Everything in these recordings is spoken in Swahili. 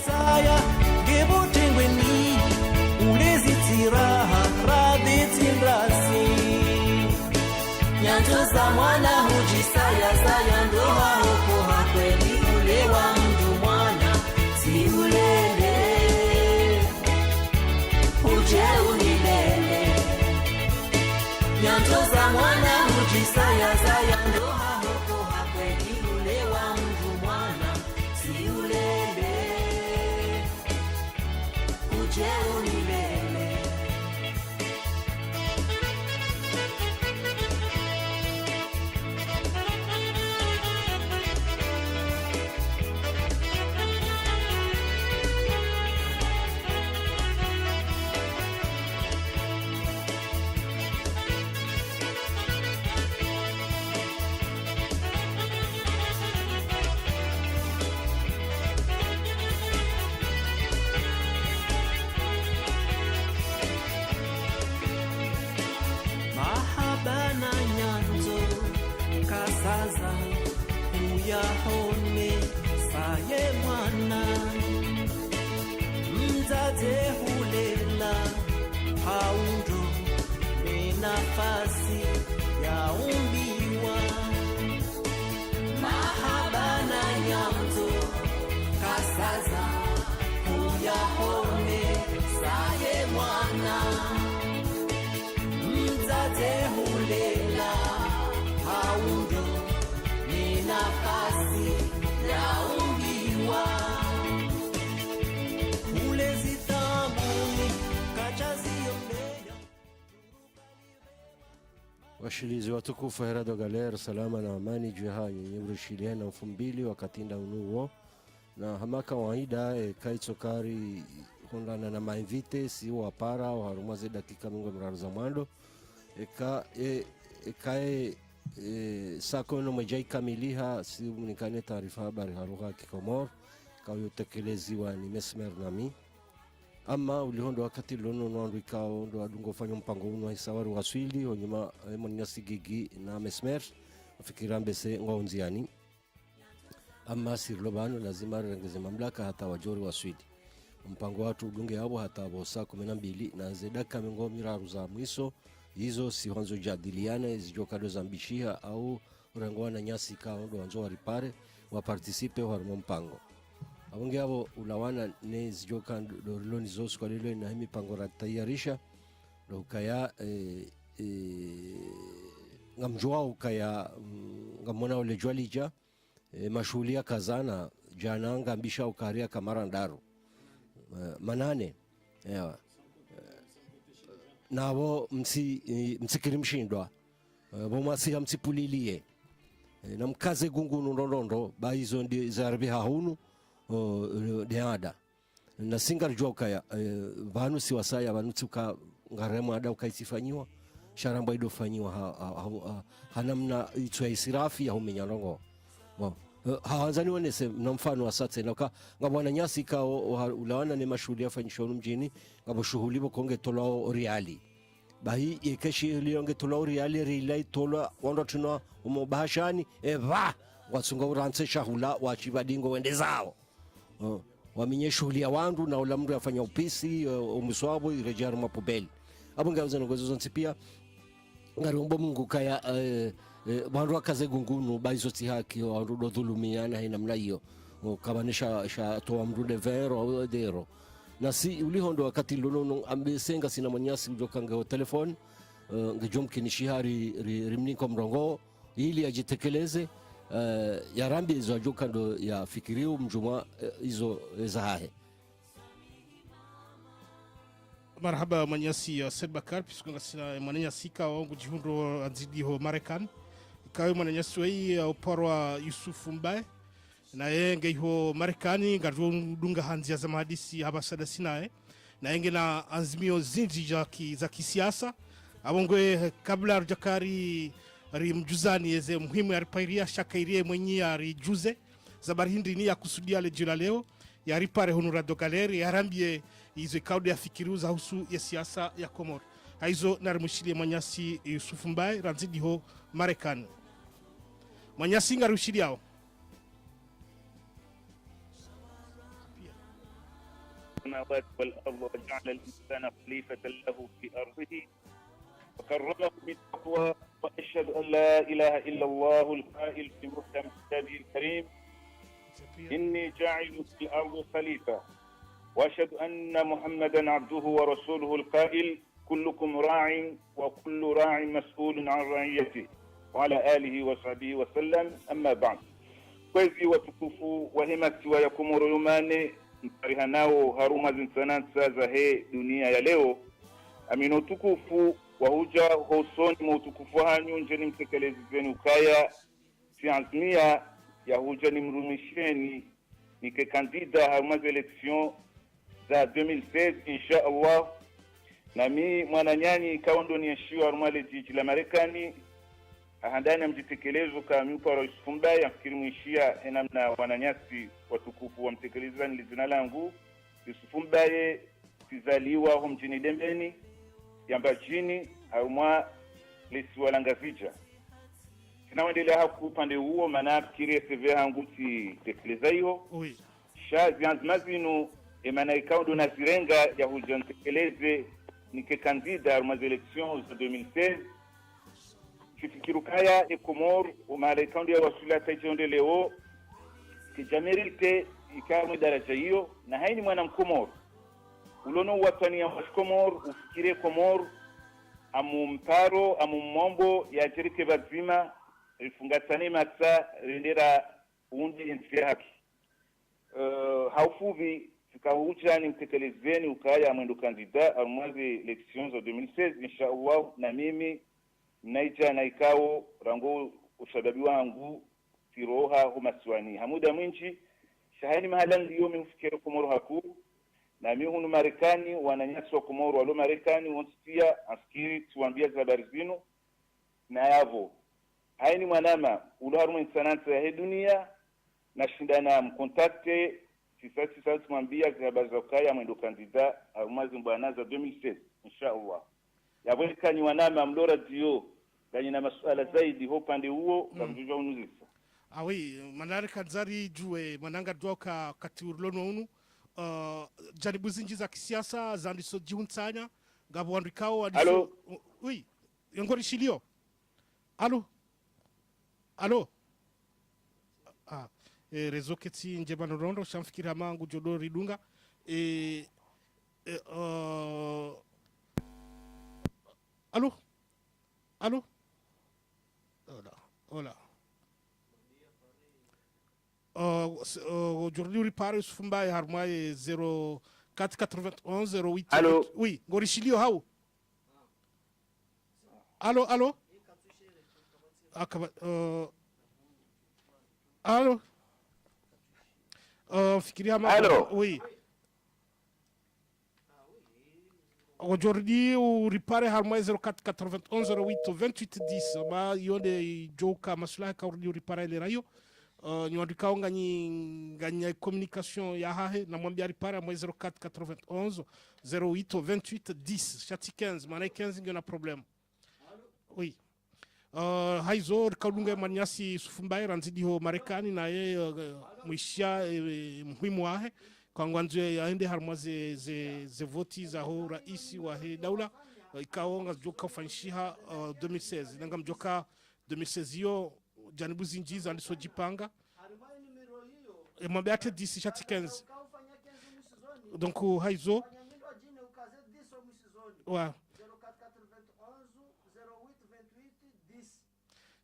saya gebutengweni ulezitiraha raditsindrasi nyanto za mwana hujisaya saya ndoa huko hakweli ule wa mtu mwana si ulele uje unilele nyanto za mwana hujisaya saya ndoa huko hakweli ule wa mtu mwana si ulele uje unilele kasaza uyahone saye mwana mzaze hulela paundo menafasi ya umbiwa mahaba na nyanzo kasaza uyahone saye mwana mzaze hulela paundo ni nafasi ya ungiwa ule zitamuni kachaziondea. Washilizi watukufu herado galer salama na amani juu hayo yenye na mfumbili wakatinda unuo na hamaka waida kaitsokari kondana na mainvite si wapara warumaze dakika mungu mraru za mwando ekae sako no mejai kamiliha si mnikane taarifa habari haruha kikomor kayo tekeleziwa ni Mesmer nami ama ulihondo wakati lono nondo ikao ndo adungo fanyo mpango uno hisawaru waswili onyuma monyasi gigi na Mesmer afikirambe se ngaunziani ama sirlobano lazima rengeze mamlaka hata wajori waswili mpango watu udunge habo hata bosa 12 na zedaka mengo miraru za mwiso hizo si hanzo jadiliana zijokado zambishia au urangwana nyasi kao ndo wanzo waripare wa participe wa mpango abonge abo ulawana ne zijoka ndo loni zosu kwa lilo na himi pango ratayarisha ndo kaya ngamjua ukaya ngamona ole jwalija mashuhulia kazana jana ngambisha ukaria kamara ndaru manane yawa nabo msikirimshindwa bomasi msipulilie na mkaze gungunu ndondo baizo ndi zarbi hahunu deada na singar joka vanu siwasaya vanu tuka ngarema ada ukaisifanywa sharamba ido fanywa hanamna itwa isirafi ya humenyarongo haanzani wanese na mfano asatse naka ngabwana nyasi ka ulawana ne mashuhudia fanyishonu mjini ngabo shughuli bokonge tolao reali bahi yekeshi lionge tolao reali rilai tola wando tuna umobashani eva watsunga uranse shahula wachibadingo wende zao wamenye shughuli ya wandu na ula mndu afanya upisi umuswabo irejaru mapobeli abunga ngozo zontipia ngarombo mungu kaya wandu akaze gungunu baizoti haki wandu do dhulumiana hina mna hiyo kabanisha sha toa mrude vero au dero na si ulihondo wakati lono ambesenga sina manyasi ujokange telefoni ngejomkinishihari rimniko mrongo ili ajitekeleze yarambi hizo ajokando ya fikiriu mjuma hizo zahahe. Marhaba manyasi ya Said Bakar pisukunga sina manyasi ka wangu jihundo anzidiho Marekani ikawe manyasi wei uparwa Yusufu Mbaye na yenge iho Marekani ngadunga hanzia za mahadisi habasada sinae na yenge na azimio zinji za kisiasa abongwe kabla rujakari rimjuzani yeze muhimu ya ripairia shakairie mwenye ya rijuze zabari hindi ni ya kusudia lejula leo ya ripare honorado galeri ya rambie izo ikaude ya fikiru za husu ya siasa ya Komoro haizo narimushilie manyasi Yusufu Mbaye ranzidi ho Marekani manyasi ngarushili yao السماوات والأرض وجعل الإنسان خليفة له في أرضه وكرمه بالتقوى. وأشهد أن لا إله إلا الله القائل في محكم كتابه الكريم إني جاعل في الأرض خليفة. وأشهد أن محمدا عبده ورسوله القائل كلكم راع وكل راع مسؤول عن رعيته وعلى آله وصحبه وسلم. أما بعد. Kwezi watukufu wa himati ya Komoro Yomane mpariha nao haruma zinsanansa za he dunia ya leo. Amino tukufu wa huja hosoni mwa utukufu hanyu njeni mtekelezi zenu ukaya si azmia ya huja ni mrumisheni nike kandida haruma za eleksyon za 2016 insha Allah. Na mi mwananyani ikaondo ni yashiwa haruma le jiji la Marekani ahandani ya mjitekelezo ka miupa Rais Fumbai ya mfikiri mwishia enamna wananyasi watukufu wa mtekeleza nilizina langu Yusufu Mbaye tizaliwa ho mjini Dembeni ya mbajini harumwa lesi walangavija. Sinawendelea haku upande huo mana kiri SV hangu ti tekeleza hiyo. Oui. Sha zianzimazinu emana ikaundo na zirenga ya huja mtekeleze nike kandida harumwa za eleksyon za 2016. Kifikirukaya Komoro umarekaundi ya wasula taijonde leo kijamerite ikamwe daraja hiyo na haini mwana mkomoro ulono watani ya Komoro ufikire Komoro amumparo amumombo ya jerike bazima rifungatane matsa rendera undi nsi haki haufuvi tukahuja ni mtekelezeni ukaya mwendo kandida almwazi eleksyon za 2016 insha Allah. Na mimi naija na ikao rango ushababi wangu tiroha humaswani hamuda mwinchi shahani mahala ndiyo mfikire Komoro haku na mi hunu Marekani wananyasi wa Komoro walo Marekani wonstia askiri tuambia za habari zinu na yavo haini mwanama ulo harumu insanansa ya he dunia na shindana mkontakte sisa tuambia za habari za ukaya mwendo kandida harumazi mbwana za 2016 insha Allah. Yavwekani wanama mlora diyo gani na masuala zaidi ho pande huo kamjujwa unuzisa. Oui, manare kanzari juwe mananga doka kati urlono unu janibu zinji za kisiasa za ndiso jiunsanya ngabo wandikao adiso. Allo? Oui, yongori shilio. Allo? Rezo keti njebano rondo shamfikiri hamangu jodori dunga. Allo? Hola. Aujourd'hui, on parle de Fumbai Harmoy 0491 08. Allô? Oui, Gorichilio, how? Allô? Allô? Allô? Oui. Aujourd'hui, on répare Harmoy 0491 08 28 10. Ma yonde joka masula ka aujourd'hui répare les rayos. Nyandika nganya communication ya hahe na mwambia ripara mwa 0491 08 28 10 chati 15 maana 15 ndio na problem. Oui. Haizo rikaunga manyasi Sufumbai ranzidi ho Marekani na ye mwishia muhimu wahe kwa ngwanzo yaende harmaze ze voti za ho raisi wa he daula ikaonga joka fanshiha 2016 nanga mjoka 2016 yo janibu zinjiza alisojipanga mwambia ate 10 chati 15 donc haizo wa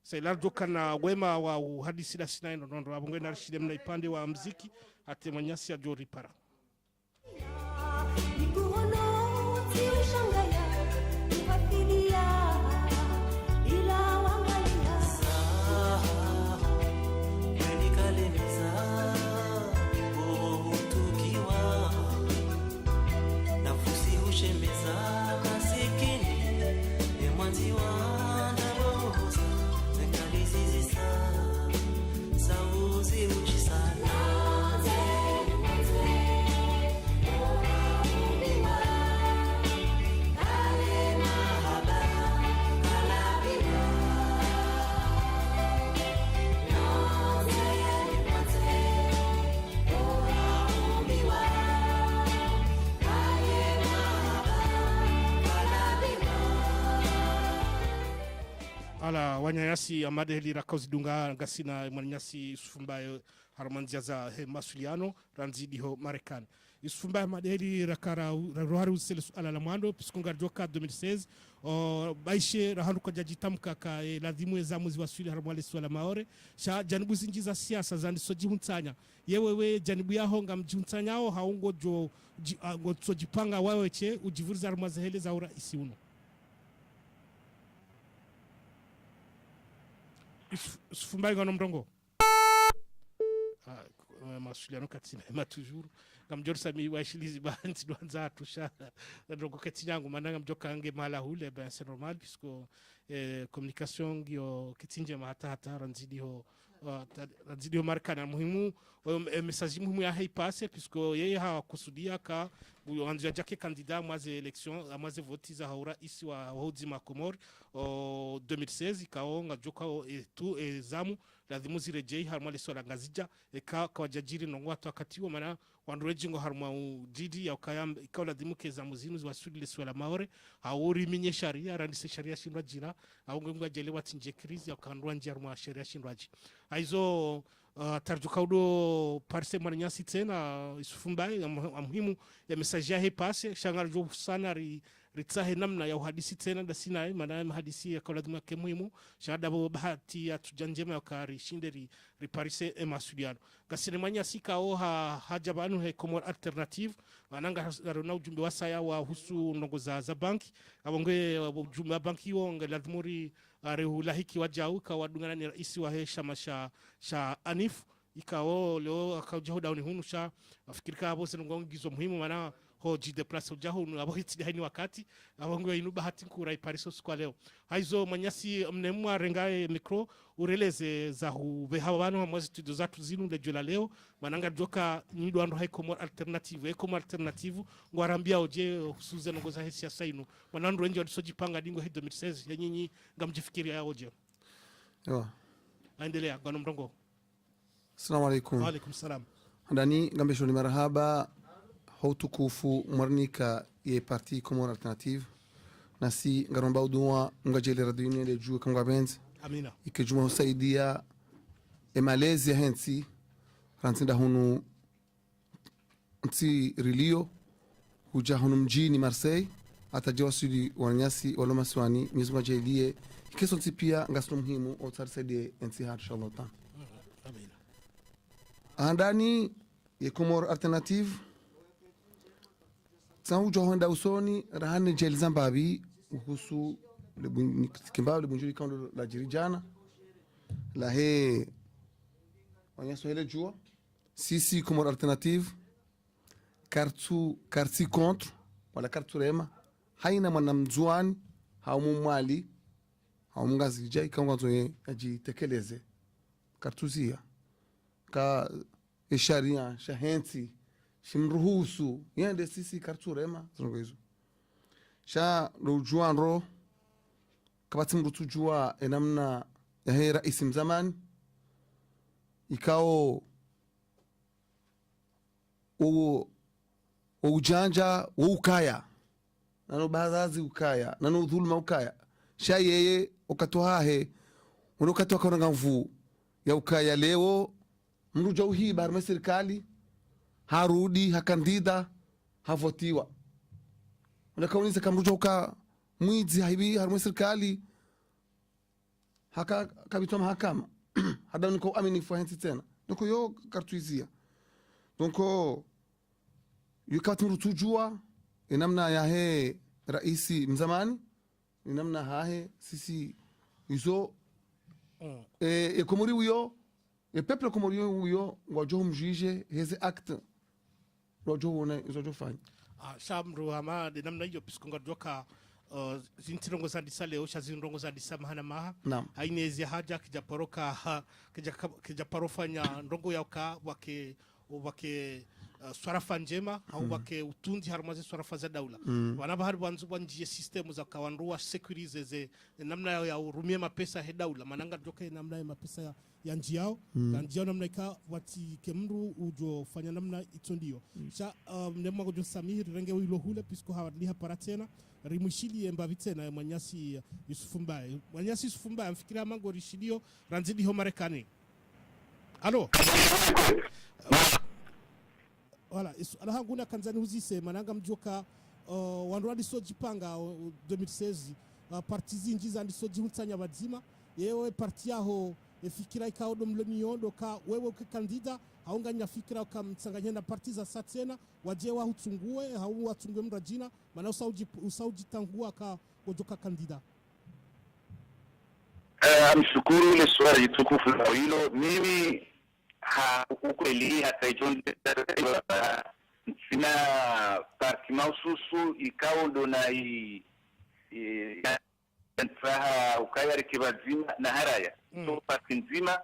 c'est là doka na wema wa uhadisi la sina ndo abongwe na rishide mna ipande wa mziki ate manyasi ya jori para Sauzi uchi sana ala wanyanyasi amade heli rakauzi dunga gasina mwanyasi Yusufumbaye harmanzia za he masuliano ranzidi ho Marekani. Yusufumbaye amade heli rakara rohari usele ala la mwando piskunga joka 2016 baishe rahandu kwa jajitamka ka ladhimu ezamuzi wasuli harmwale swala maore sha janibu zinjiza siasa zandi soji huntanya yewewe janibu ya honga mjihuntanya o haungo jo sojipanga waweche ujivuriza harmaze heli za ura isi uno. Yusufumbaye ngano mrongo masuliano katina ema toujours ngamjor sami washilizi banzi duanza tusha ndongo katinyangu mananga mjoka ange mala hule ben c'est normal puisque communication gyo kitinje mahata ranzidi ho Marekani muhimu message muhimu ya haipase puisque yeye hakusudia ka anzia jake kandida mwaze election mwaze voti za haura isi wa hozi makomori 2016 ikaonga joka tu zamu lazima zirejei harmali swala ngazija kwa jajiri nongo watu wakati maana wanurejingo harma didi ya ukayam ikawa lazima keza muzinu ziwasuli swala maore hauri minye sharia randise sharia shindwa jira aungenga jelewa tinje krizi ya ukanrua nji harma sharia shindwaji aizo tarjuka udo parse maranyasi tena Yusufumbaye muhimu ya message ya hepase shangarjo sana ritsahe namna ya uhadisi tena da sina maana hadisi ya kwa lazima muhimu shada bo bahati ya tujanjema ya kari shinderi riparise emasudiano gasine manya sika o hajabanu he Comore alternative mananga na ujumbe wasaya wa husu ndongo za banki abonge ujumbe wa banki wonga lazimuri rehulahiki wajau ka wadungana ni rais wa hesha masha anif ikao leo akajaho dauni hunusha afikirika abo senongo gizo muhimu maana hoji de place ujaho abo hitidi haini wakati abongo inu bahati nkura ipariso kwa leo haizo manyasi mnemwa rengae mikro ureleze za hube hawano mwazi studio zatu zinu lejola leo mananga joka nido ando hai Comore alternative ngwarambia oje husuze nongo za hesi ya sainu manando wenje wadisojipanga dingo hido 2016 ya nyinyi ngamjifikiria ya oje aendelea gano mrongo. Assalamu alaikum. Wa alaikum salam. Ndani ngambesho ni marahaba hautukufu mwarnika ye parti Comore alternative nasi ngaromba udua ngajele radio ile juu kangwa benzi amina ikijuma husaidia emalezi hensi ransinda hunu nti rilio huja hunu mjini Marseille atajawasili wanyasi waloma swani mizunga jailie keso nti pia ngasno muhimu otarisaidia nti hatu inshallah ta amina andani ye Comore alternative tsangu johonda usoni rahane jeli zambabi uhusu kimbao lebunjuri kando la jirijana la he wanyaso hele jua sisi Comore alternative karti contre wala kartu rema haina mwanamzuani haumumwali haumngazi jai kama zoe ajitekeleze kartuzia ka sharia shahensi shimruhusu yende sisi karturema zongo hizo sha rujuanro kabati mrutujua enamna ya he rais mzamani ikao ujanja ukaya nano baadhi ukaya nano dhulma ukaya sha yeye ukatohahe unokatoa kwa mvu ya ukaya leo mruja uhiba harma serikali harudi hakandida havotiwa unakauniza kamruja uka mwizi haibi harma serikali haka kabitwa mahakama hada niko aminifu hensi tena donc yo kartuizia donc yukat mrutujua inamna ya he raisi mzamani inamna hahe sisi izo Comore uyo e peuple Comore uyo wajohu mjije heze acte wajohu one izo fanya shamru ama de namna hiyo piskonga doka zintirongo za disa leo shazinrongo za disa mahana maha hainezi haja kijaporoka kijaparofanya ndongo yauka wake swarafa njema au wake utundi harmaze swarafa za daula wanabahari wanjie system za kawanrua securize ze namna ya urumie mapesa he daula mananga joke namna ya mapesa ya njiao na njiao namna ika wati kemru ujo fanya namna itondio cha nema gojo samiri renge wilo hule pisko hawadliha paratena rimushili emba vitena Mwanyasi Yusufu Mbaye Mwanyasi Yusufu Mbaye amfikira mango rishidio ranzidi ho Marekani. Alo wala alahanguna kanzani huzise mananga mjoka wanrwadi sojipanga 2016 partizi njiza ndi soji huntanya bazima yewe parti yaho fikira ikaodo mlemiyondo ka wewe ukikandida haunganya fikira ukamtsanganya na parti za satena waje wa hutungue hau watungue mrajina maana usaujitangua ka gojoka kandida. Mshukuru ile swali tukufu la hilo. Mimi ukweli hata ijonde sina parti maususu ikao ndo na ntraha ukayari kibazima na haraya so parti nzima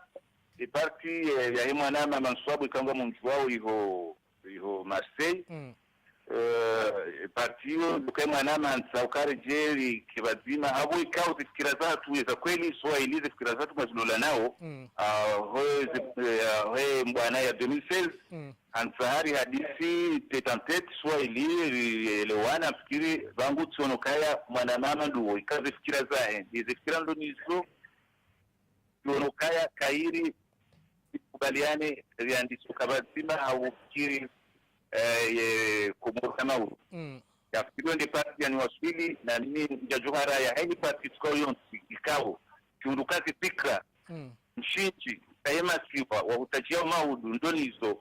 parti ya mwana mama Nswabu ikangwa mtu wao iho Marseille parti hiyo ndio mwana mama Nsaukari jeri kibazima hapo ikao zifikira zatu za kweli Swahili zifikira zatu mazilola nao hoe mbwana ya 2016 ansahari hadisi tetantet Swahili elewana fikiri bangu tsonokaya mwana mama ndio ikazifikira zae zifikira ndo nizo tsonokaya kairi kubaliane yandiso kabazima au fikiri kumurana huu ya fikiri ndi parti ya niwaswili na nini mjajuhara ya haini parti tukauyonsi ikao kiundukake fikra mshinchi kayema siwa wahutajia maudu ndonizo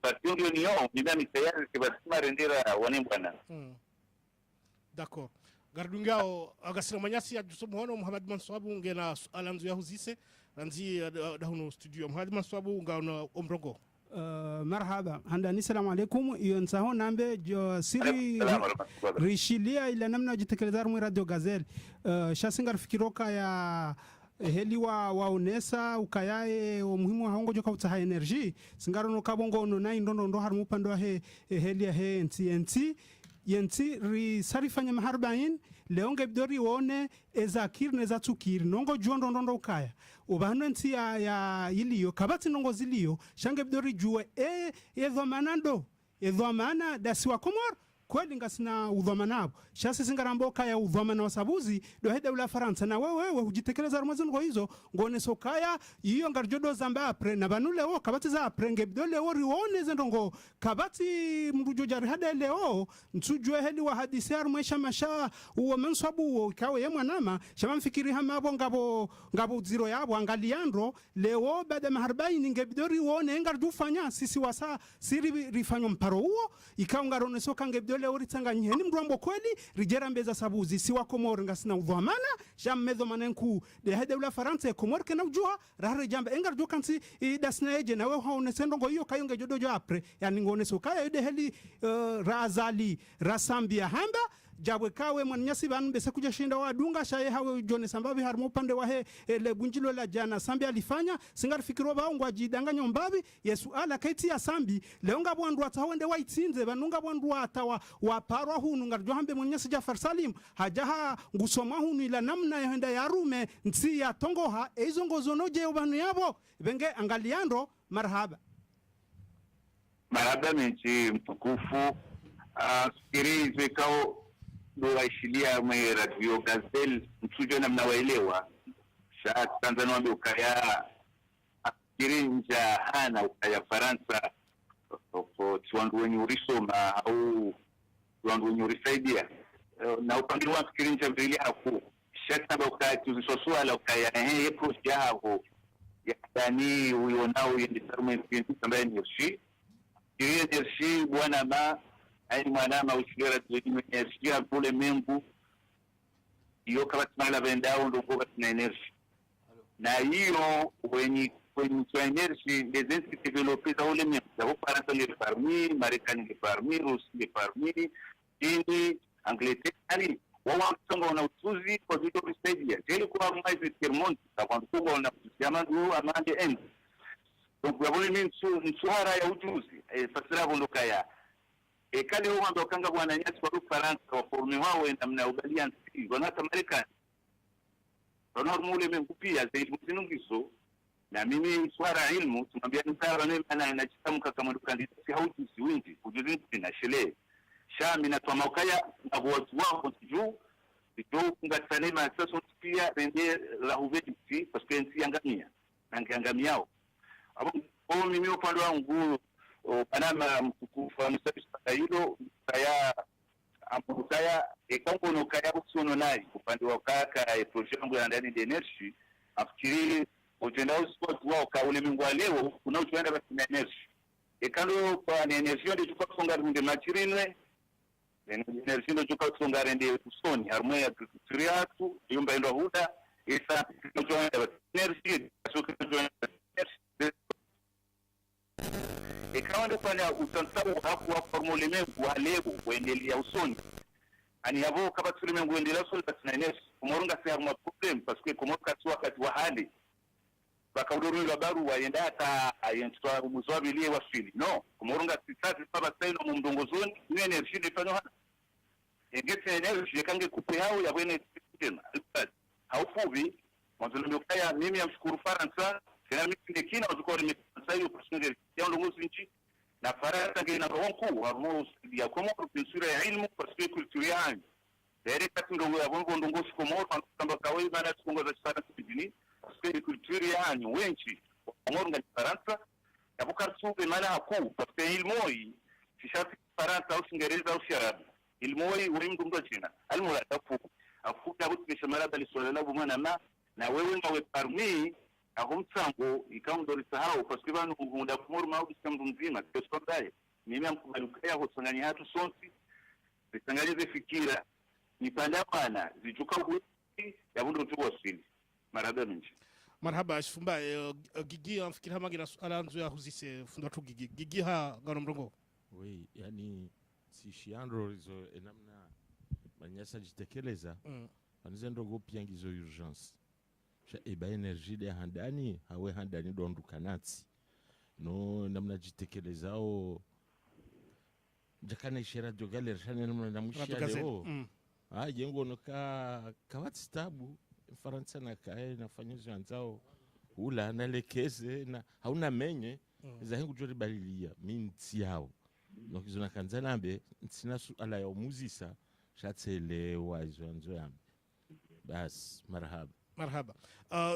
parti ndio niyo mimami tayari kibazima rendera wanembwana. D'accord. Gardungao agasira Mwanyasi ya Yusufu hono Muhammad Manswabu ngena alanzu ya huzise ranzi dahuno studio Muhammad Manswabu ngana omrongo. Marhaba handani salamu alaikum yonsaho nambe jo siri rishilia ila namna jitekelezar mu Radio Gazelle shasingar fikiroka ya heli wa unesa ukayae umuhimu haongo joka utaha energy singaro no kabongo no nai ndo harmu pando heli ya NTNT yenti ri sarifanya maharbain leonge bidori wone ezakir neza tukir nongo juondo ndo ukaya ubahano nti ya iliyo kabati nongo ziliyo shange bidori juwe edhamana dasiwa komor kweli ngasina udhamanabo shasi singarambo kaya udhamana wasabuzi do heda ula Faransa na wewe hujitekeleza rumazini kwa hizo ngone sokaya iyo ngarjodo zamba apre na banule wo kabati za apre ngebdole wo rione zendongo kabati mrujo jari hada leo nsujwe heli wa hadisi arumesha masha uwa Manswabu wo kawe ye mwanama shama mfikiri hamabo ngabo ziro yabo angaliandro leo bada maharbaini ngebdori wone ngarjufanya sisi wasa siri rifanyo mparo uo ikawa ngarone soka ngebdori dole oritsanganye ni mrombo kweli rijera mbeza sabuzi si wako moringa sina udhamana jammezo manenku de hede ula Faransa komor kana ujua rare jamba engar jokansi dasna eje na we haone sendongo hiyo kayonge jodojo apre yani ngone so kaya de heli razali rasambia hamba jabwe kawe Mwanyasi banu bese kuja shinda wadunga shaye hawe jone sambabi harmo pande wahe le bunjilo la jana sambi alifanya singar fikiro baungwa jidanganya mbabi Yesu ala kaiti ya sambi leonga bwandu atawende waitsinze banunga bwandu atawa waparwa hunu ngarjo hambe Mwanyasi Jafar Salim hajaha ngusoma hunu ila namna yenda yarume nsi ya tongoha ezo ngozonoje ubanu yabo benge angaliando marhaba menchi mtukufu sikirize kao ndo waishilia mwe Radio Gazelle mtujo na mnawaelewa shaa Tanzania wambe ukaya akirinja hana ukaya Faransa tuwandu wenye urisoma au tuwandu wenye urisaidia na upangilu wa kirinja mbili haku shaka ukaya tuzisoswala ukaya ye prosi yako yani uyonao yendisarume mbaye nirshi kiriye nirshi buwana ma aini mwanama ushigara tuwejimenya kule mengu iyo kabatimala bendao ndo kabatina energy na hiyo wenye energy dezensi developeza ule mengu ya Faransa le parmi Marekani le parmi Rusi le parmi Chini Angleterre wawa msongo na utuzi kwa zito risaidia jeli kwa mwaizi termonti kwa kumbwa na kusiamandu amande enzi donc babone msuhara ya ujuzi fasira bunduka ya kale huwa ndo kanga bwana nyasi kwa Faransa wa formi wao namna ubalia nsi wanata Marekani ronor mule mengupia zaidi mzinungizo na mimi swara ilmu tumwambia nitara nena inachitamka kama kandidati haujuzi wingi ujuzi na shele shami na twamakaya na watu wao juu kungatanema sasa pia rende la huveti parce que nsi yangamia nangiangamiao abo mimi upande wangu panama mtukufu wa msabisa hilo kaya amukaya ekambono kaya kusono nai upande wa kaka project yangu ya ndani energy afikiri ujendao sport wao ka ulimwengu leo unaotuenda basi na energy ekando kwa energy ndio tukafunga runde machirinwe energy ndio tukafunga rende kusoni harmonia ya agriculture yumba ndo huda isa tunaotuenda basi energy ikawa ndo pale utansabu hapo wa formule mengu wa leo kuendelea usoni ani yabo kama tulimengu kuendelea usoni basi na energy kumorunga si harma problem parce que kumoka tu wakati wa hali bakauduru wa baru waenda hata ayentwa umuzwa bilie wasili no kumorunga sitati baba saino mu mdongozoni ni energy ndifano hana engete energy kange kupe hao ya bwene tena haufubi mwanzo kaya mimi amshukuru Faransa tena mimi kina uzikori msayo kusinge ya ndongozi nchi na Faransa ngina ronku harmo ya Komoro pensura ya ilmu parce que culture yangu dere katindongo ya bongo ndongozi Komoro kamba kawai bana tukongoza sana kidini parce que culture yangu wenchi Komoro ngani Faransa ya bukartube maana haku parce que ilmoi sishati Faransa au Uingereza au Arabu ilmoi ulimdungo China almura tafu afuta buti shamara bali swala bumana ma na wewe mawe parmi akumtsango ikaundo risahau parce que banu ngunda kumuruma au bisambu mzima kesho ndaye mimi amkubalukaya kusanganya hatu sonsi bisangalize fikira nipandamana zichuka kuti yabundo tu wasili marada minji marhaba shifumba gigi amfikira magina alanzo ya huzise funda tu gigi ha ngano mrongo oui yani si shiandro rizo enamna manyasa jitekeleza anize ndogo piangizo urgence eba energy de handani hawe handani dondukanatsi no namna jitekelezao jakana ishera jogale rshane namna namushia leo jengo noka kawati tabu Faransa na kae nafanyizo anzao ula analekeze na hauna menye za hengu jori balilia minti yao nokizona kanzalambe ntsina ala ya muzisa shatselewa izo anzo yambe bas marhaba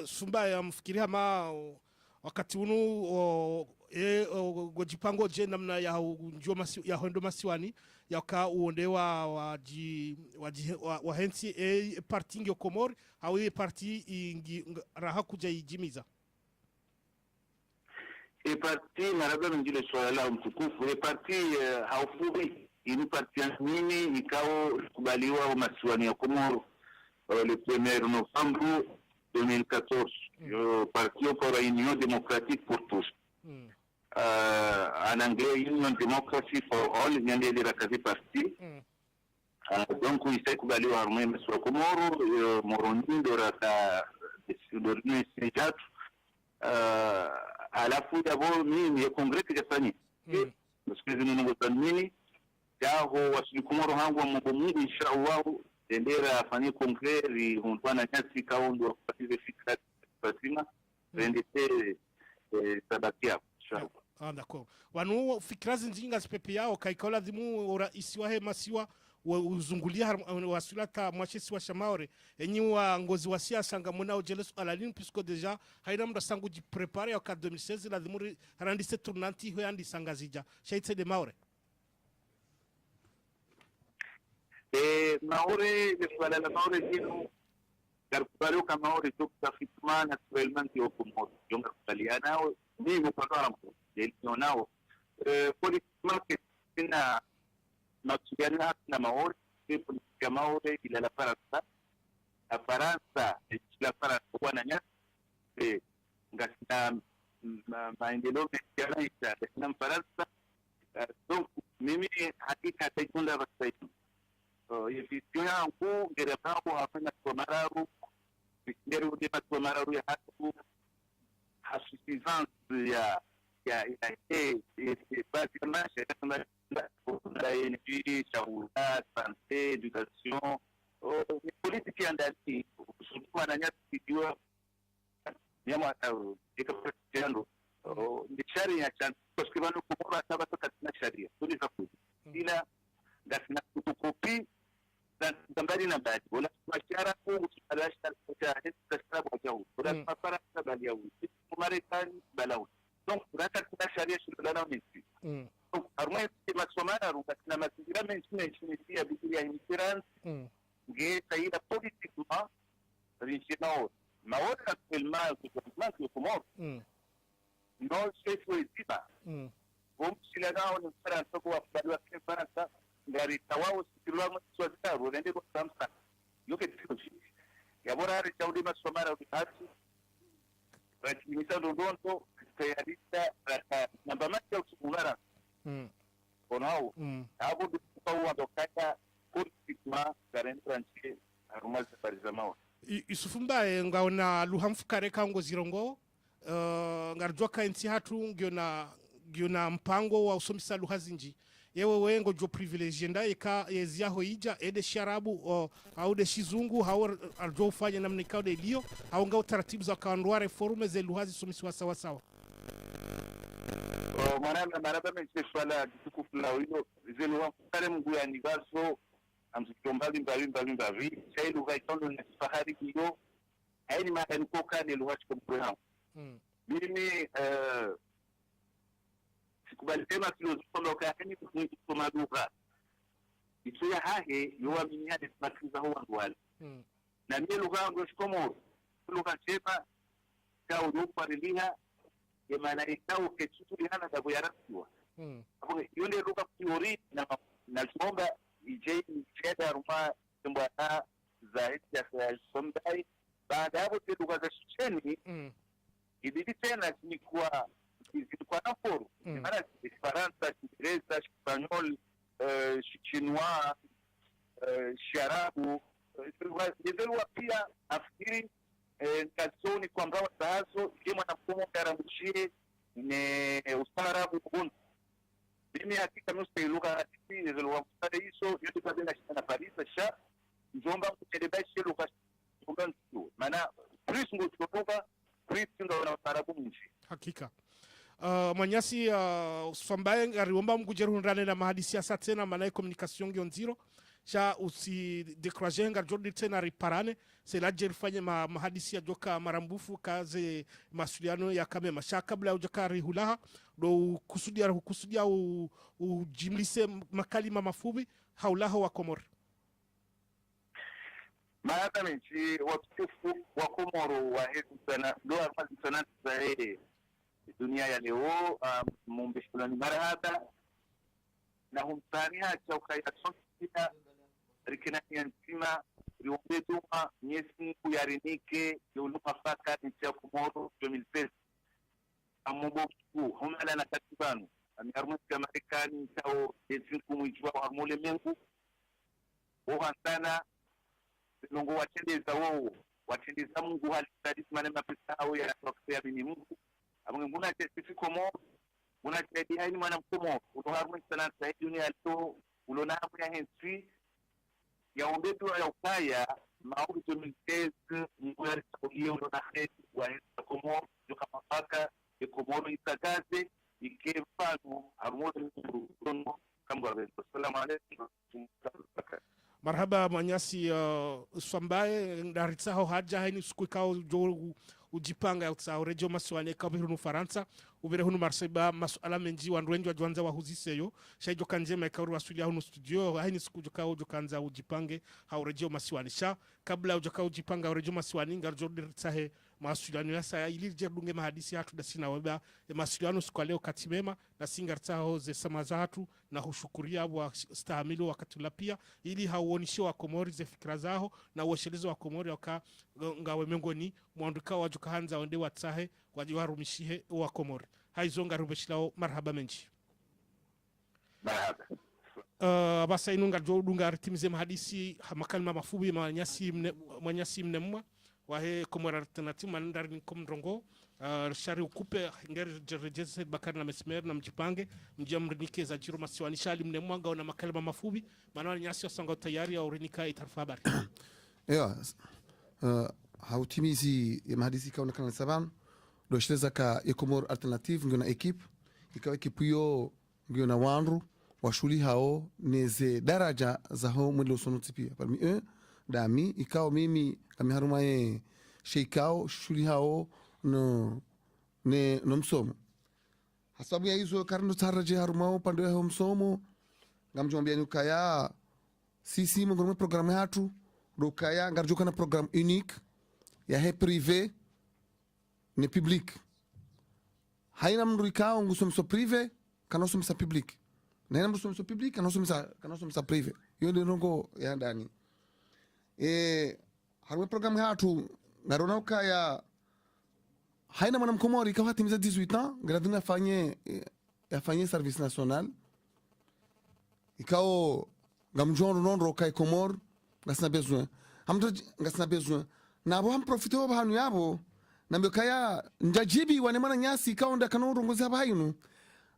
sumba mfikiria ma wakati unu gojipango je namna ya njoma ya hondo masiwani yaka uondewa wa hensi parti ngyo Komori au parti ingi raha kuja ijimiza parti maraba mjile swala la mtukufu parti haufubi ini parti nini ikao kubaliwa wa masiwani ya Komoro le 1er novembre 2014 le parti pour la Union démocratique pour tous en anglais Union Democracy for All vient de dire que c'est parti donc il s'est kubaliwa armée mswa Komoro Moroni doraka dorni sejat alafu d'abord mimi ya congrès kifani parce que nous nous tanini yao wasili Komoro hangu wa Mungu inshallah endera afanye congrès hundwana nyasi kaundo kupatize fikra fatima rendete tabakia d'accord wanu fikra zinjinga sipepe yao kaikola dhimu uraisi wa hema siwa uzungulia wasulata mwachesi wa shamaore enyi wa ngozi wa siasa ngamona ojelesu alalini puisque déjà haina mda sangu jiprepare ya 2016 la dhimu randise tournanti ho yandi sangazija shaitse de maore maore de swala la maore dinu garkubalio kama maore to kafitma naturellement ki okomo jonga kaliana ni mo parampo nao politiquement que sina masuliana na maore politika maore ila la Faransa la Faransa wana nya ngasina maendeleo mekana ita na Faransa donc mimi hakika taikunda basaitu yefisio yangu ngerapao hafanya kwa mararu ngero de kwa mararu ya hatu hasisivance ya basiquement, c'est la énergie, la santé, éducation, les politiques en Dati, surtout en Anya Tidio, Yama, Ekapatiano, les charia, parce que nous pouvons savoir que c'est charia, tous les affaires. Il a la photocopie dans na badi, wala mashara ko alashta ta tasra bajau, wala mafara baliau, Marekani balau. Donc, rata kuna sharia shulana misi. Donc, armai se masomana ruka na mazingira mengi ya bidii ya insurance. Nge saida politiquement rinchino. Maona actuellement que comment. Non c'est foiziba. Silana on France ko afadwa ke France ngari tawao sikilwa mswazita rende ko Samsung. Yoke tikoshi. Yabora ri chaudi masomana ukati. Rakimisa Ndondo tayarista namba moja usungara onao hapo kwa dokaka politiquement garant tranché aruma zaparizamao Yusufu Mbaye ngaona luhamfukare kango zirongo ngarjwa kainti hatu ngiona mpango wa usomisa lugha zinji yewe wengo jo privilege nda eka yeziaho ija ede sharabu au de shizungu hao arjo ufanya namna ikao de lio au ngao taratibu za kaandwa reforme ze lugha zisomisiwa sawa sawa. Maraba meche swala tukufu la wino zelu wakare mgu ya nigaso amzikiombazi mbavi chai lugha itondo na kifahari kiyo haini mahenkoka ni lugha chikomkwe hao mimi sikubali tema filosofa loka hani kusoma lugha ituya hahe yuwa minyade tunakiza huwa nduwali na mie lugha yangu shikomo lugha chema kao yupa riliha ya maana ikao kechutuli hana dabu ya rasiwa yunde lugha teori na chomba ijei cheda ruma chumba na zaidi ya somdai baada hapo te lugha za shicheni ibidi tena nikuwa zilikuwa na foru maana Kifaransa, Kiingereza, Spanyol, Chinois, Sharabu ndio pia afikiri kazoni kwamba wazazo kama na mfumo karambushie ne ustaarabu kundu mimi hakika mimi lugha hatibi ndio wakati hizo yote kwa bila shida na Paris sha njomba kutelebesha lugha kundu maana plus ngotoka plus ndio na ustaarabu mwingi hakika Manyasi Sambaye ngariomba mgujerunrane na mahadisi ya tena maana communication ngionziro cha usi décourager ngarjodi tena riparane c'est la jerifanye mahadisi ya joka marambufu kaze masuliano ya kame masha kabla ujakari hulaha do kusudia ujimlise makalima mafubi haulaha wa Komoro maana menchi watukufu wa Komoro wa hetu sana do armazi sana zae dunia ya leo mumbishulani marahaba na humtania cha ukayasonsia rikina nzima riumbetuma nyesi kuyarinike yuluma faka ncha Komoro 2016 amoboku humala na katibanu amarmusi kama Marekani chao yetu kumwijwa harmole mengu sana nungu watendeza wao watendeza Mungu hali maneno mapesa au ya tokea bini Mungu nguna tesifi komo nguna tedi haini mwana mkomo unoharmu sana sa dunia to ulona hamu ya hensi ya umbetu ya ukaya mauri 2016 nguna tsakulia ulona heti wa hensi komo joka mafaka ya Komoro itagaze ikefanu harmoto urono kambwa beto. Assalamu alaikum. Marhaba Manyasi Sambaye ndaritsaho haja haini sikuikao jo ujipanga ya utsao rejo maswani kabiru nu Faransa ubere hunu marseba masuala menji wanduenji wa juanza wa huziseyo shaijo kanjema ikauru wasulia hunu studio haini siku jokao jokanza ujipange hau rejo maswani sha kabla ujokao ujipanga rejo maswani ngarjo diritahe masuliano ya saya ili jerdunge mahadisi hatu da sina weba masuliano siku leo katimema na singartaho ze samaza hatu na hushukuria wa stahamilo wakati pia ili hauonishe wa Komori ze fikra zao na uoshelezo wa Komori waka ngawe mengoni mwanduka wa jukahanza wende watsahe wajiwarumishihe wa Komori haizonga rubeshilao marhaba menji marhaba basa inunga jodunga ritimize mahadisi makalima mafubi manyasi mnemwa wahe Komor Alternative mandari ni komrongo shari ukupe ngeri jerejeze Said Bakari na Mesmer na mjipange mjamrinike za jiro masiwani shali mne mwanga na makalima mafubi maana nyasi wasanga tayari au rinika itarfa habari. Hautimizi ya mahadisi kaona kana saban do shleza ka Komor Alternative ngona equipe ikawa equipe hiyo ngona wanru washuli hao neze daraja za hao mwendo sonuti pia parmi dami ikao mimi kami harumaye sheikao shuli hao no msomo hasabu ya hizo karno taraje harumao pande ya msomo ngamjombe ni kaya sisi mngorome programme hatu do kaya ngarjuka na programme unique ya he privé ne public haina mrikao ngusomso privé kanosomsa public na ina msomso public kanosomsa privé hiyo ndio rongo ya ndani harwe programme hatu ngarona kaya haina mwana mkomori ikawa timiza 18 ans gradini afanye service national ikao ngamjondo nondro kai Komor ngasina besoin hamto ngasina besoin nabo ham profite ho bahanu yabo nambe kaya njajibi wane mana nyasi ikao ndakano rongozi haba hayunu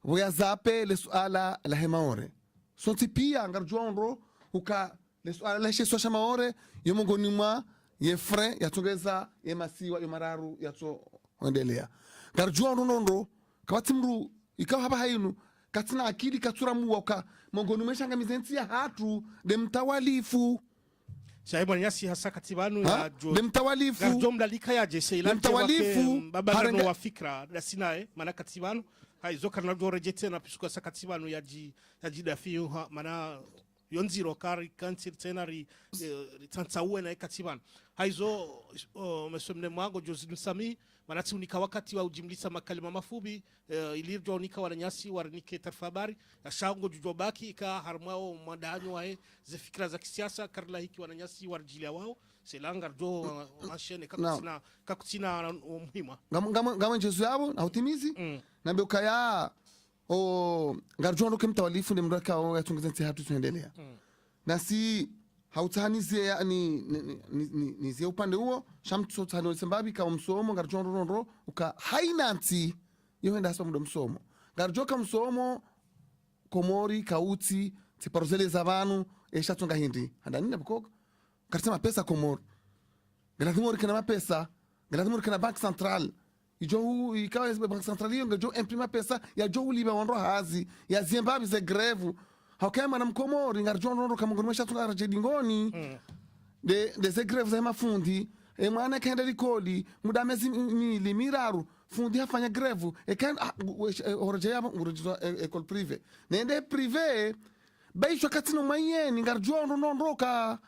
boya zape le suala la hemaore sonti pia ngarjondo uka le suala la she sosha maore yomongoni mwa ye frais yatongeza ye masiwa ye mararu yato endelea garjua nondo kawati mru ikawa haba hayinu katina akili katura muwaka mongoni meshanga mizenti ya hatu de mtawalifu Shaibu nyasi hasa katibanu ya jo de mtawalifu garjomla lika ya jese ila mtawalifu babano wa fikra da sinae mana katibanu haizo karna do rejete na pisuka sa katibanu ya dafi mana yonziro kari kantir tenari tantauwe na katibanu haizo mesomne mwango Joseph Sami manati unika wakati wa ujimlisa makalima mafubi ilirjo unika wananyasi warinike tarfabari ashango jujobaki ika harmao mwandanyo wae ze fikra za kisiasa karla hiki wananyasi warjilia wao selanga rjo mashene kakutina muhima ngama njesu yabo na utimizi na mbekaya ngarjo ndo kemtawalifu ndi mraka o yatungezenti hatu tuendelea na si hautanizie ni zie upande huo shamtu tano sembabi ka msomo ngarjo ndo uka hainanti yoenda hasa mudo msomo ngarjo ka msomo Komori kauti tiparozele zavanu eshatunga hindi handa nini bukoko karsema pesa Komori galadimori kana mapesa galadimori kana bank central ijo ikawa bank central hiyo ngarjo imprima pesa ya jo uliba wando hazi ya Zimbabwe ze greve hakema na Mkomori ngarjo ndo kama ngomesha tunga rajedingoni de ze greve za mafundi mwana kaenda likoli muda mezi mili miraru fundi hafanya greve kan orejea urejea école privée nende privé baisho katino mayeni ngarjo ndo ka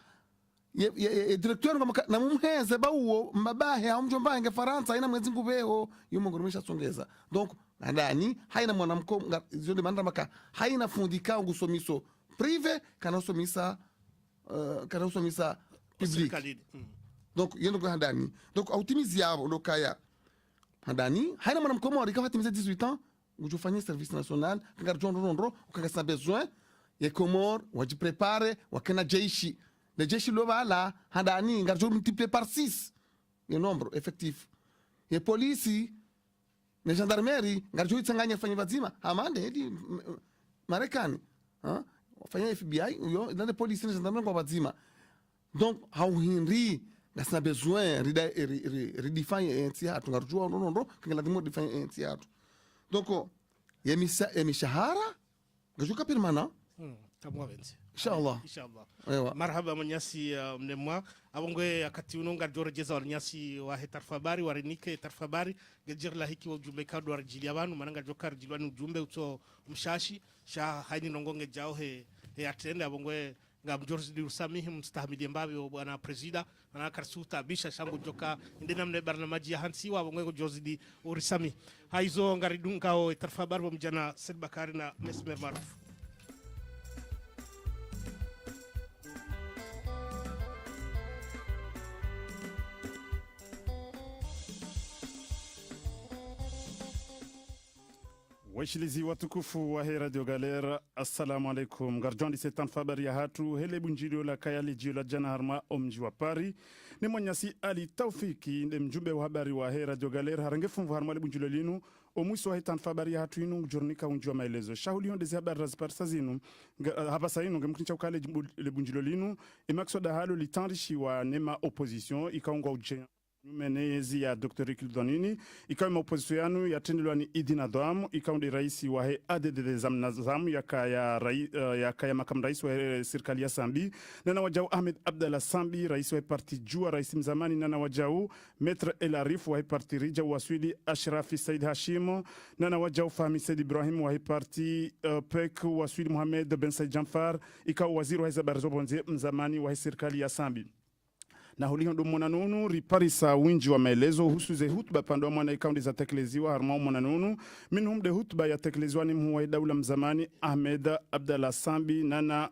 ye directeur ngoma na mumheze bauo mbabahe amjomba nge Faransa ina mwezi ngubeho yumo ngorumesha songeza donc ndani haina mwana mko zionde manda maka haina fundi ka ngusomiso privé kana somisa public donc yendo kwa ndani donc autimizi yabo ndo kaya ndani haina mwana mko mori ka timiza 18 ans ujufanye service national ngarjo ndo ukanga besoin ye Komor waji prepare wakena jeshi le jeshi lobala handani ngarjo multiplié par 6 le nombre effectif et police ne gendarmerie ngarjo itsanganya fanya bazima amande hedi Marekani fanya FBI yo dans les police ne gendarmerie kwa bazima donc how henry nasna besoin redefine entiato ngarjo ndo kingala dimo define entiato donc yemishahara ngarjo kapirmana tamwa benzi inshallah Ewa. Marhaba manyasi mnemwa abongwe akati unonga jorejeza wanyasi wa hetarfabari warinike tarfabari gejirla hiki wa ujumbe kadu warjili abantu mananga jokar jilwani ujumbe uto mshashi sha haini nongonge jao he atende abongwe ngam George Usamihi mstahimili mbabe bwana presida na karsuta bisha shangu joka ndina mne barnamaji ya hansi wa abongwe George Urisami haizo ngaridunga o tarfabari mjana Said Bakari na Mesmer Maruf. Waishilizi watukufu wa Radio Galera, assalamu alaikum. Garjondi setan fabari ya hatu, hele bunjilio la kayali jio la jana harma omji wa pari. Ni mwanyasi Ali Taufiki, nde mjumbe wa habari wa Radio Galera, harangefu mvu harma le bunjilio linu, omwiso wa hetan fabari ya hatu inu, jurnika unji wa maelezo. Shahuli honde zi habari raziparisa zinu, hapa sa inu, ngemkinicha ukale le bunjilio linu, imakso da halu litanrishi wa nema opposition, ikaungwa ujenya. Menezi ya Dr. Ikildonini ikawa maopozisio yanu ya tendelwa ni Idina Doamu ikawa ndi raisi wa he ADD Zamnazamu ya kaya makamu raisi wa serikali ya Sambi nana wajau Ahmed Abdallah Sambi raisi wa parti Jua raisi mzamani nana wajau Metre El Arif wa parti Rija waswili Ashrafi Said Hashimo nana wajau Fahmi Said Ibrahim wa parti PEK waswili Mohamed Ben Said Jamfar ikawa waziri wa Zabarzo Bonze mzamani wa serikali ya Sambi na huliho ndo mwananunu riparisa winji wa maelezo husu ze hutuba pando wa mwana ikaundi za tekeleziwa harma mwananunu minhum de hutuba ya tekeleziwa ni mhuwa daula mzamani Ahmed Abdallah Sambi nana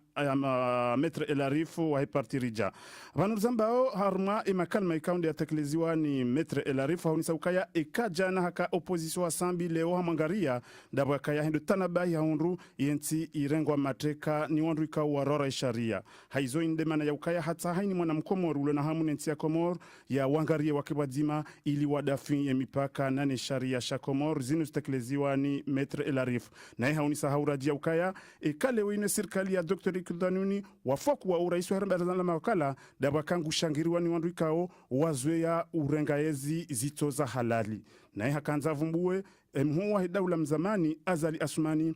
Metre El Arifu wa parti Rija vanu zambao harma imakalma ikaundi ya tekeleziwa ni Metre El Arifu haunisa ukaya ikaja na haka opozisio wa Sambi leo hamangaria dabu kaya hindu tanabai haunru yenti irengwa mateka ni wandu ikaw warora isharia haizo indemana ya ukaya hata haini mwana mkomoru ulo na hamunensi ya Komor ya wangarie wakibadima ili wadafi ya mipaka nane sharia sha Komor zinu stekeleziwa ni Metre El Arif na hii haunisa haurajia ukaya kale wine serikali ya Dr. Ikildonini wafoku wa uraisu herambazana la mawakala dabakangu shangiriwa ni wandu ikao wazwe ya urengaezi zito za halali na hii hakanza vumbuwe mhuwa daula mzamani Azali Asumani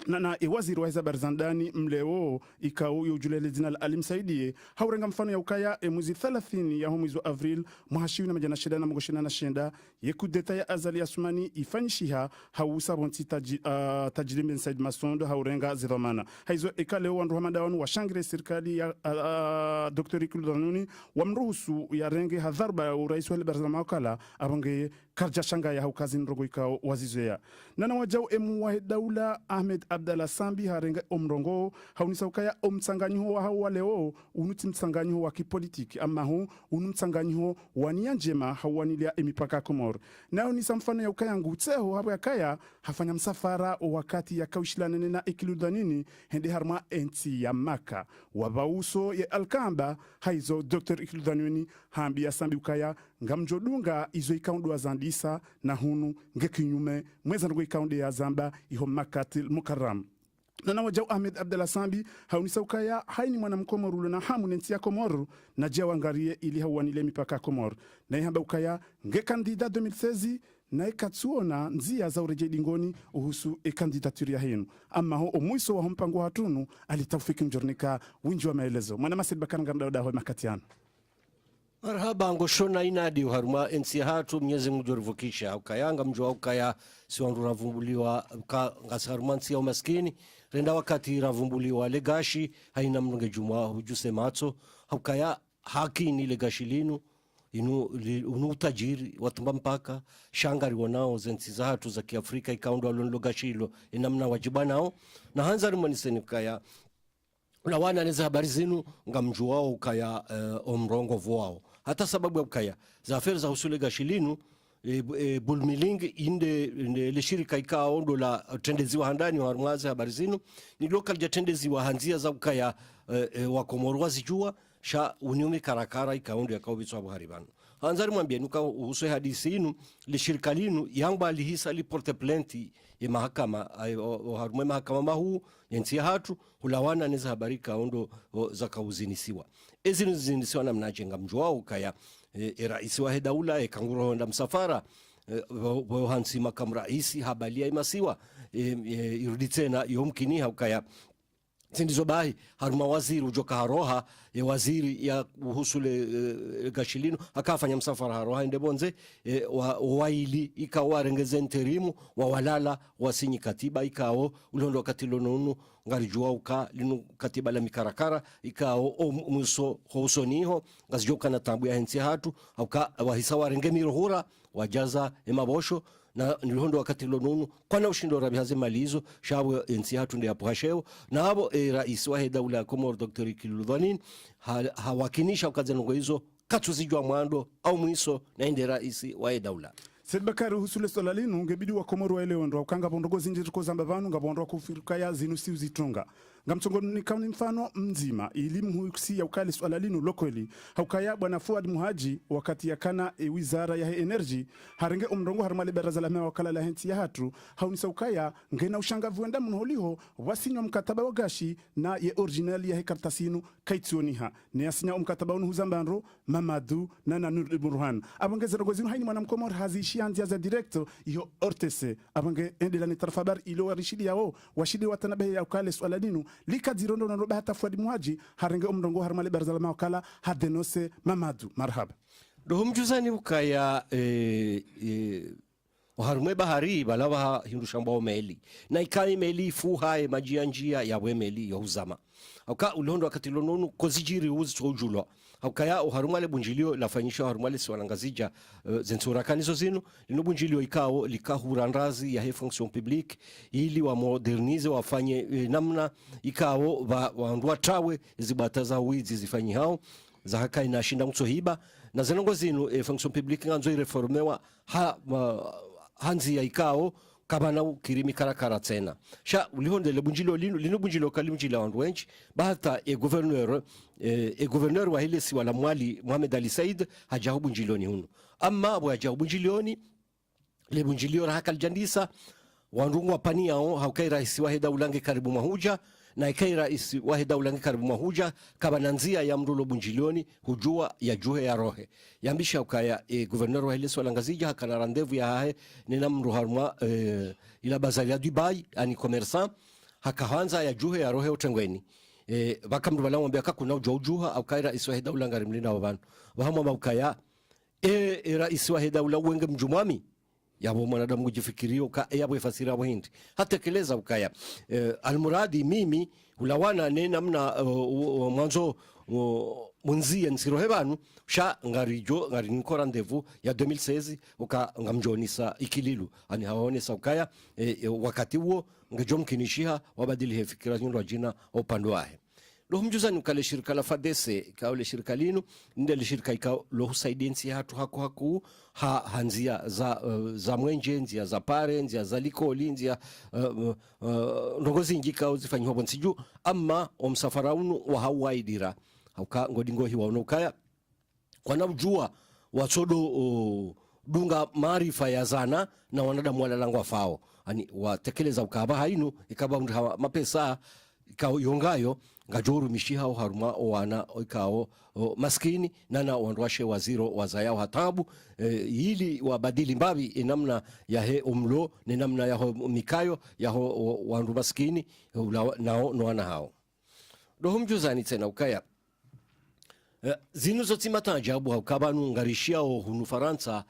na waziri wa habari za ndani mleo ikao yujulele jina la Alim Saidie haurenga mfano ya ukaya mwezi 30 ya mwezi wa Avril muhashiwi na majana shida na mgoshina na shenda yekudeta ya Azali Asumani ifanyishiha hausa bonti tajiri Ben Said Masondo haurenga zidhamana haizo ikale wandu hamada wanu washangire serikali ya Dr. Ikildonini wamruhusu ya renge hadharba ya urais wa habari za mawakala abonge karja shanga ya haukazi nrogo ikao wazizoea nana wajau wa daula Ahmed Abdallah Sambi harenga omrongo haunisa ukaya omtsanganyiho wa hao waleo unuti mtsanganyiho wa kipolitiki ama hu unumtsanganyiho wa nia njema hawanilia emipaka Komor na haunisa mfano ya ukaya ngutseho hapo ya kaya hafanya msafara wakati ya kawishilanene na Ikildonini hende harma enti ya Maka wabauso ya Alkamba haizo Dr. Ikildonini hambi ya Sambi ukaya ngamjodunga izo ikaundi wa Zandisa na hunu ngekinyume mweza ngu ikaundi ya Zamba iho Makatil Mukarram nana wajau Ahmed Abdallah Sambi haunisa ukaya haini mwana mkomoru na hamu nensi ya Komoru na jia wangarie ili hawanile mipaka Komoru na ihamba ukaya nge kandida 2016 na ikatsuona nzia za ureje dingoni uhusu kandidaturi ya hinu ama ho omwiso wa mpango hatunu alitafiki mjornika winji wa maelezo mwana Masid Bakar nganda ho makatiano marhaba ngoshona inadi haruma ensi hatu Mwenyezi Mungu jorivukisha ukayanga mjua ukaya siwandu ravumbuliwa ngasharumansi ya umaskini renda wakati ravumbuliwa legashi haina mnunge jumwa hujuse matso ukaya haki ni legashi linu unu utajiri watumba mpaka shangari wanao zensi za hatu za kiafrika ikaundu walonlo gashilo inamna wajibanao na hanzari mwaniseni ukaya na wana neza habari zinu ngamjuwao ukaya omrongo vuwao hata sababu ya ukaya za aferi za husule gashilinu bulmiling inde le shirika ikao ndo la tendeziwa handani wa mwaze habari zinu ni local ja tendeziwa hanzia za ukaya wa Komoro wazijua sha uniumi karakara ikaundi ya kaubitwa buharibanu hanzari mwambia nuka uswe hadisi inu le shirika linu yangba alihisa li porte plenti ya mahakama harume mahakama mahu yensi hatu hulawana neza habari kaundo za kauzinisiwa ezinu zinisiwa na mnajenga mjuwa ukaya raisi wa daula kanguro honda msafara hansi makamu raisi habalia imasiwa irudi tena yomkini ukaya sindizo bahi haruma waziri ujoka haroha ya waziri ya uhusule gashilino hakafanya msafara haroha indebonze waili ikawa rengeze nterimu wawalala wasinyi katiba ikao ulondo katilononu ngarijua uka linu katiba la mikarakara ikao muso housoniho ngazijoka na tambu ya hensi hatu uka wahisa warenge mirohura wajaza emabosho na nilondo wakati lonunu kwana ushindo rabi haze malizo shabu ensi hatu ndi hapo hasheo na habo raisi wa daula ya Komoro Dr. Ikildonini hawakinisha wakazanongo hizo katuzijwa mwando au mwiso na indi raisi wa daula Said Bakari husule swala linu ngebidi wa Komoro waelewe ndo ukanga bondogo zinjiri ko zamba vanu ngabondwa kufirika ya zinu si uzitunga ngamtsongo ni kauni mfano mzima elimu hukusi ya ukali swala linu lokoli haukaya bwana Fuad Muhaji wakati yakana wizara ya energy harenge umrongo harmali baraza la wakala la henti ya hatu haunisa ukaya ngena ushangavu wenda mnuholiho wasinywa mkataba wa gashi na ye originali ya kartasinu kaitioniha ni asinya mkataba unu huzambandro Mamadu na Nur Burhan abangeze rogozinu haini mwana Mkomoro hazishi anzia za director iyo ortese abange endela ni tarafabar ilo warishidi yao washidi watanabe ya ukale swala linu lika zirondo na roba hata Fuad Muhaji harenge umrongo harmali baraza la wakala hadenose Mamadu marhaba dohumjuzani ukaya harumwe bahari balawa hindushamba meli na ikai meli fuhae majia njia ya wemeli ya uzama auka ulondo wakati lononu kozijiri uzi chojulo aukaya harumale bunjilio lafanyisha harumale siwanangazija zensura kanizo zinu lino bunjilio ikao likahurandazi ya he fonction publique ili wa modernize wafanye namna ikao waandua tawe zibataza wizi zifanyi hao za haka inashinda msohiba na zenongo zinu fonction publique nganzo ireformewa hanzi ya ikao kabana ukirimi karakara tena sha ulihondele bunjilo lino bunjilo kalimjila wandu wenchi bahata gouverneur wa hile si wala mwali Mohamed Ali Said hajahu bunjiloni hunu amma abu hajahu bunjilioni le bunjilio rahaka aljandisa wandu wapani yao haukai raisi wahida ulange karibu mahuja na ikai raisi wahida ulange karibu mahuja kabananzia ya mrulo bunjilioni hujua ya juhe ya rohe yambisha ukaya gouverneur wa hile si wala ngazija hakana randevu ya hae nina mru haruma ila bazari ya Dubai ani commerçant hakahanza ya juhe ya rohe utengweni bakamru bala mwambia kakuna ujuha au kaira iswa heda ulangari mlina wabanu wahamwa maukaya raisi wa heda ula uwenge mjumwami yabo mwanadamu kujifikirio ka yabo ifasira wahindi hatekeleza ukaya almuradi mimi ulawana nena mna mwanzo munzie nsirohe banu sha ngari nikora ndevu ya 2016 uka ngamjonisa ikililu ani haonesa ukaya wakati huo ngejomkinishiha wabadili he fikira nyundo jina upande wahe lo mjuzani ukale shirika la Fadese kaule shirika linu ndele shirika ikao lo husaidensi hatu haku hanzia za mwenje nzia za pare nzia za likoli nzia ndongozi njika uzifanywa bonsiju amma omsafara unu wa hawaidira hauka ngodingo hiwa unukaya kwa nabujua wasodo dunga maarifa ya zana na wanadamu walalangwa fao ani watekeleza ukaba hainu ikaba mapesa ikao yongayo ngajoru mishiha haruma wana ikao maskini nana wandwashe waziro wazayao hatabu ili wabadili mbabi namna ya he umlo ni namna ya mikayo ya wandu maskini nao noana hao dohum juzani tena ukaya zinu zoti matajabu hakabanu ngarishia hunu Faransa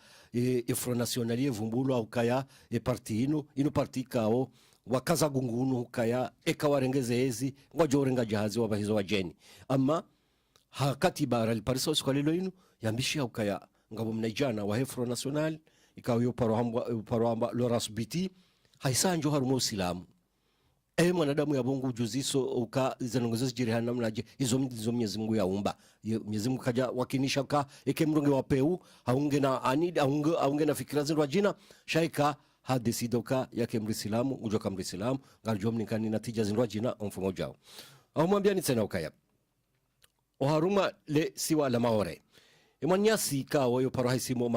Front National vumbulu ukaya parti ino parti kao wakaza gungunu ukaya ekawarengeze ezi ngojorenga jahazi wabahizo wajeni amma hakati bara alparisa uskalilo ino yambishia ukaya ngabo mnaijana wa Front National ikawa yo paroamba Laurence Biti haisanjo harumo usilamu mwanadamu ya bongo juziso uka zanongozo jirihana namnaje hizo Mwenyezi Mungu yaumba Mwenyezi Mungu kaja wakinisha ka mronge wa peu haunge na anid haunge na fikira zindwa jina shaika hadesidoka yake mrisilamu ujoka mrisilamu ngarjom nikani natija zindwa jina mfumo jao au mwambia ni tena ukaya oharuma le siwa la maore imanyasi kao yo paro haisimo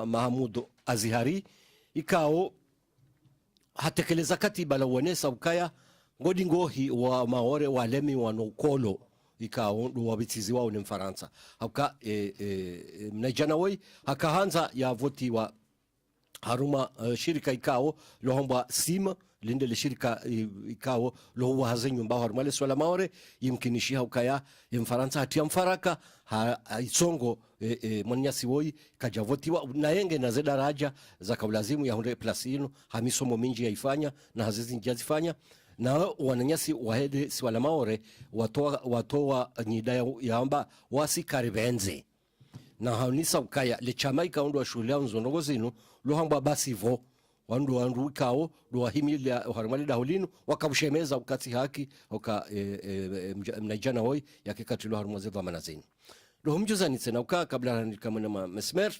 Mahamud Azihari ikao hatekeleza katiba la uonesa ukaya ngodi ngohi wa maore walemi wanokolo ikao ndo wabitizi wao ni Mfaransa hauka mnajana woi hakahanza ya voti wa haruma shirika ikao lohomba sima linde le shirika ikao lo hazenyu mbao haruma le swala maore yimkinishi haukaya Mfaransa hatia mfaraka isongo mwanyasi woi kajavoti wa na yenge na daraja za kaulazimu ya hunde plasino hamisomo minji yaifanya na hazizi njazifanya na wananyasi wahede swala maore watoa nyida ya amba wasi karibenze na haunisa ukaya le chama ikaundwa shule ya nzondogo zinu lohamba basi vo wandu kao do wahimili harumali dahulinu wakabushemeza ukati haki oka mnajana hoi yakikatilo harumaze dhamana zinu do humjuzani tena uka kabla kama na mesmer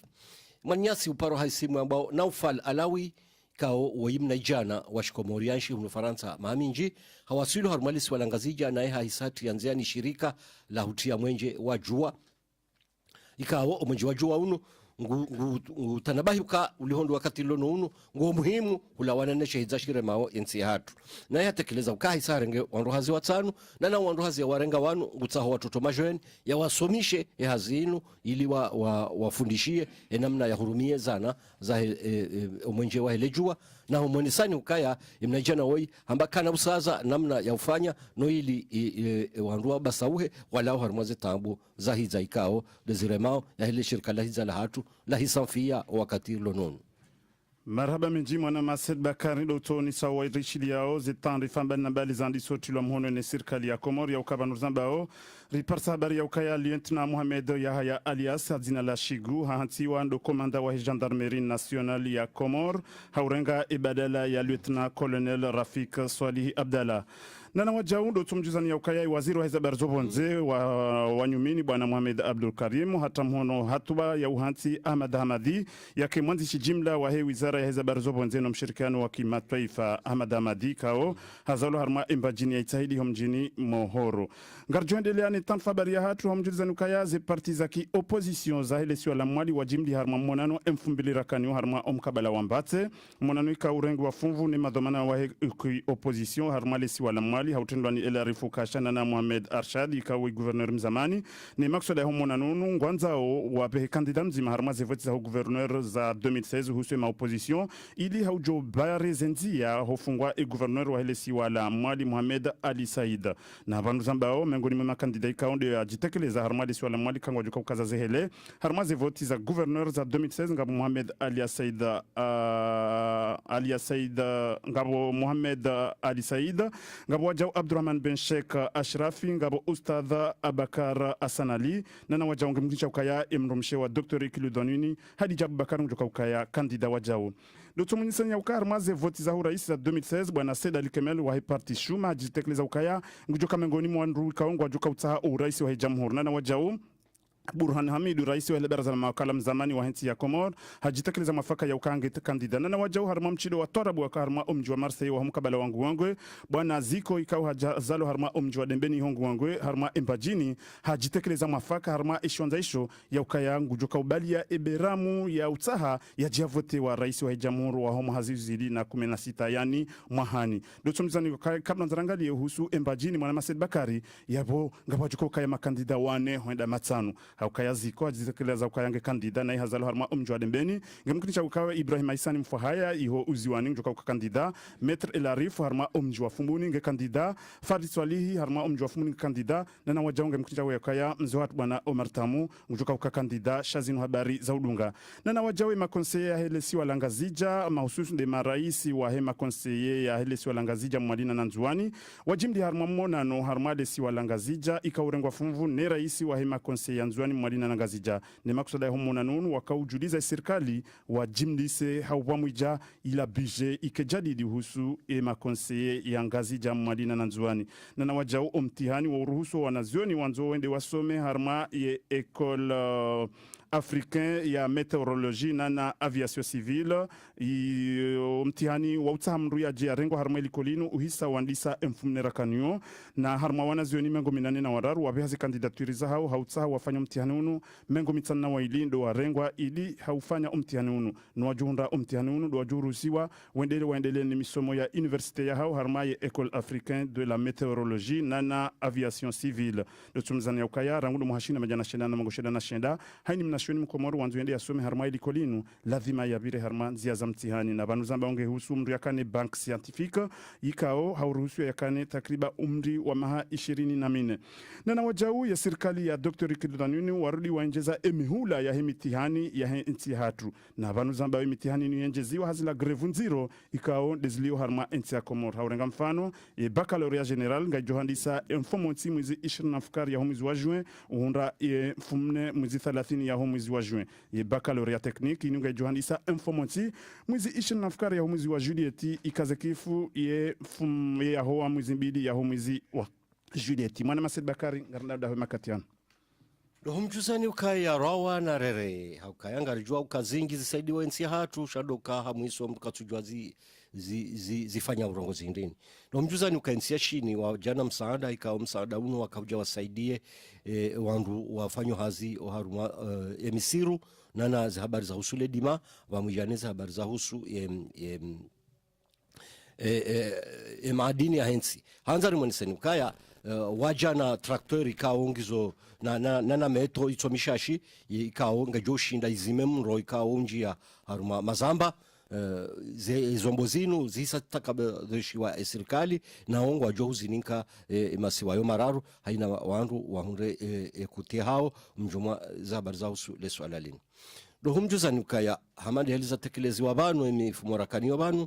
manyasi uparo haisimu ambao Naufal Alawi kao wayimna ijana washkomorianshi hunu Faransa maaminji hawasilu harumalisi walangazija na eha hisati yanziani shirika la hutia mwenje wajua ikawo mwenje wajua unu tanabahi uka ulihondo wakati lono unu nguo muhimu ulawana neshe hizashire mao yensi hatu na ya tekeleza ukahi sarenge wanduhazi watanu na wanduhazi ya warenga wanu ngutaho watoto majoeni ya wasomishe ya hazinu ili wafundishie namna ya hurumie zana za mwenje wa helejua na umwenisani ukaya imnajana woi ambakana usaza namna ya ufanya no ili wandua basauhe walao harmaze tambu za hiza ikao deziremao ya hele shirika la hiza la hatu la hisanfia wakati lononu. Marhaba minji mwana Mased Bakari dotoni sawa irishili yao zetandri famba nambali zandi soti la mhono ne sirkali ya Komori ya ukaba nuzambao riparsa habari ya ukaya lieutenant Mohamed Yahya alias Adzina la Shigu hahantiwa ndo komanda wa gendarmerie nationale ya Komor haurenga ibadala ya lieutenant colonel Rafik Swalihi Abdallah. Nana wajaundo tumjuzani ya ukaya waziri wa hezabar zobonze wa nyumini bwana Mohamed Abdul Karim hata mhono hatuba ya uhanti Ahmad Hamadi yake mwanzishi jimla wa wizara ya hezabar zobonze na mshirikiano wa kimataifa Ahmad Hamadi kao hazalo harma imbajini ya itahidi homjini Mohoro. Ngarjoendelea ni tanfa habari ya hatu homjuzani ukaya ze parti za ki opposition za hele siwa la mwali wa jimli harma mwanano M2000 rakaniyo harma omkabala wambate mwanano ika urengu wa funvu ni madhamana wa ki opposition harma le siwa la mwali hautendwa ni elarifu kashana na Mohamed Arshad ikawe gouverneur mzamani ni maksoda ya homo nanunu ngwanzao wapehe kandida mzima harmaze voti za gouverneur za 2016 huswe ma opposition ili haujo bare zenzia hofungwa gouverneur wa helesi wala mwali Mohamed Ali Said na bandu zambao mengoni mwa kandida ikaonde ya jitekeleza harmali si wala mwali kangwa joka ukaza zehele harmaze voti za gouverneur za 2016 ngabo Mohamed Ali Said ngabo Mohamed Ali Said ngabo wajau Abdurrahman Ben Sheikh Ashrafi ngabo Ustadha Abakar Asanali na wajau ngemkisha ukaya imrumshe wa Dr. Ikilu Donini Hadija Abubakar njoka ukaya kandida wajau Doto mwenisanya ukaya harmaze voti za urais za 2016 bwana Said Ali Kemel wa parti Shuma jitekeleza ukaya njoka mengoni mwa ndu kaongwa joka utaha urais wa jamhuri na wajau Burhan Hamidu rais wa baraza la mawakala mzamani wa nchi ya Komor hajitekeleza mafaka ya ukange kandida na wajau harma mchido wa torabu wa harma omji wa Marseille wa mkabala wangu wangwe bwana Ziko ikao hajazalo harma omji wa Dembeni hongu wangwe harma Embajini hajitekeleza mafaka harma ishonza isho ya ukaya ngujoka ubalia eberamu ya utaha ya jiavote wa rais wa jamhuri wa homo hazizili na 16 yani mwahani doto mzani kabla nzarangali husu Embajini mwana Mased Bakari yabo ngabajuka ukaya makandida wane huenda matano haukaya Ziko ajitekeleza ukaya nge kandida na ihazalo harma omji wa Dembeni ngemkinisha ukawa Ibrahim Aisani Mfahaya iho uziwani njoka ukakandida Metr Elarifu harma omji wa Fumbuni nge kandida Fadi Swalihi harma omji wa Fumbuni nge kandida na wajau ngemkinisha ukaya mzoat bwana Omar Tamu njoka ukakandida Shazinu habari za udunga na wajau makonseye ya helesi walangazija mahususu de maraisi wa hema konseye ya helesi walangazija mwadina na nzuani wajimdi harma mona no harma lesi walangazija ikawurengwa funvu ne raisi wa hema konseye ya nzuani mwadina na ngazija ne maksoda ya homona nunu wakaujuliza serikali wa jimlise hawamwija ila bije ikejadidi husu makonseye ya ngazija mwadina na nzuani na wajau omtihani wa uruhusu wanazioni wanzo wende wasome harma ye école africain ya meteorologie na aviation civile mtihani wa utahamru ya jia rengo harma ilikolinu uhisa wandisa mfumnera kanyo na harma wanazioni mengo minane na wararu wabehazi kandidaturi za hao hautaha wafanya mtihani unu mengo mitana wa ilindo wa rengwa ili haufanya mtihani unu nuwajuhunda mtihani unu duwajurusiwa waendele ni misomo ya universite ya hao harma ya école africain de la meteorologie na aviation civile dotumzani ya ukaya rangudu muhashina majana shenda na mangosheda na shenda haini mnashoni mkomoru wanzu yende yasome harma ilikolinu lazima yabire harma nzia za mtihani na banu zamba onge husu umri yakane bank scientifique yikao hauruhusu yakane takriba umri wa maha 24 na wajau ya serikali ya Dr. Ikidudanuni warudi waenjeza emihula ya mitihani ya nchi hatu na banu zamba mitihani ni yenjeziwa hazila grevu nziro ikao dezilio harma nchi ya Komoro haurenga mfano ye baccalaureat general nga johandisa mfomonti mwezi 24 ya mwezi wa juin uhunda ye mfumne mwezi 30 ya mwezi wa juin ye baccalaureat technique inunga johandisa mfomonti mwezi 24 ya mwezi wa julieti ikazekifu ye fum ya hoa mwezi mbili ya mwezi wa julieti mwana Mased Bakari ngarnada makatiana Doho mjuzani ukaya rawa na rere haukaya ngarijua ukazingi zisaidiwa ensi hatu shadoka hamwiso mkatujua zifanya urongozi ndini. Doho mjuzani ukaensia shini wa jana msaada ikawa msaada uno wakauja wasaidie wandu wafanyo hazi oharuma emisiru nana za habari za husule dima wamujaneza habari za husu maadini ya hensi hanzari mwanisani ukaya waja na traktori ikaongizo na metro itomishashi ikaonga joshinda izime mro ikaonjia haruma mazamba zombo zinu zisa takabadhishiwa serikali na ongo wajohuzininka masiwayo mararu haina wandu wahunre kutia hao mjuma za habari za husu lesu alalini doho mjuzani ukaya hamadi heliza tekelezi wa banu emifumorakani wa banu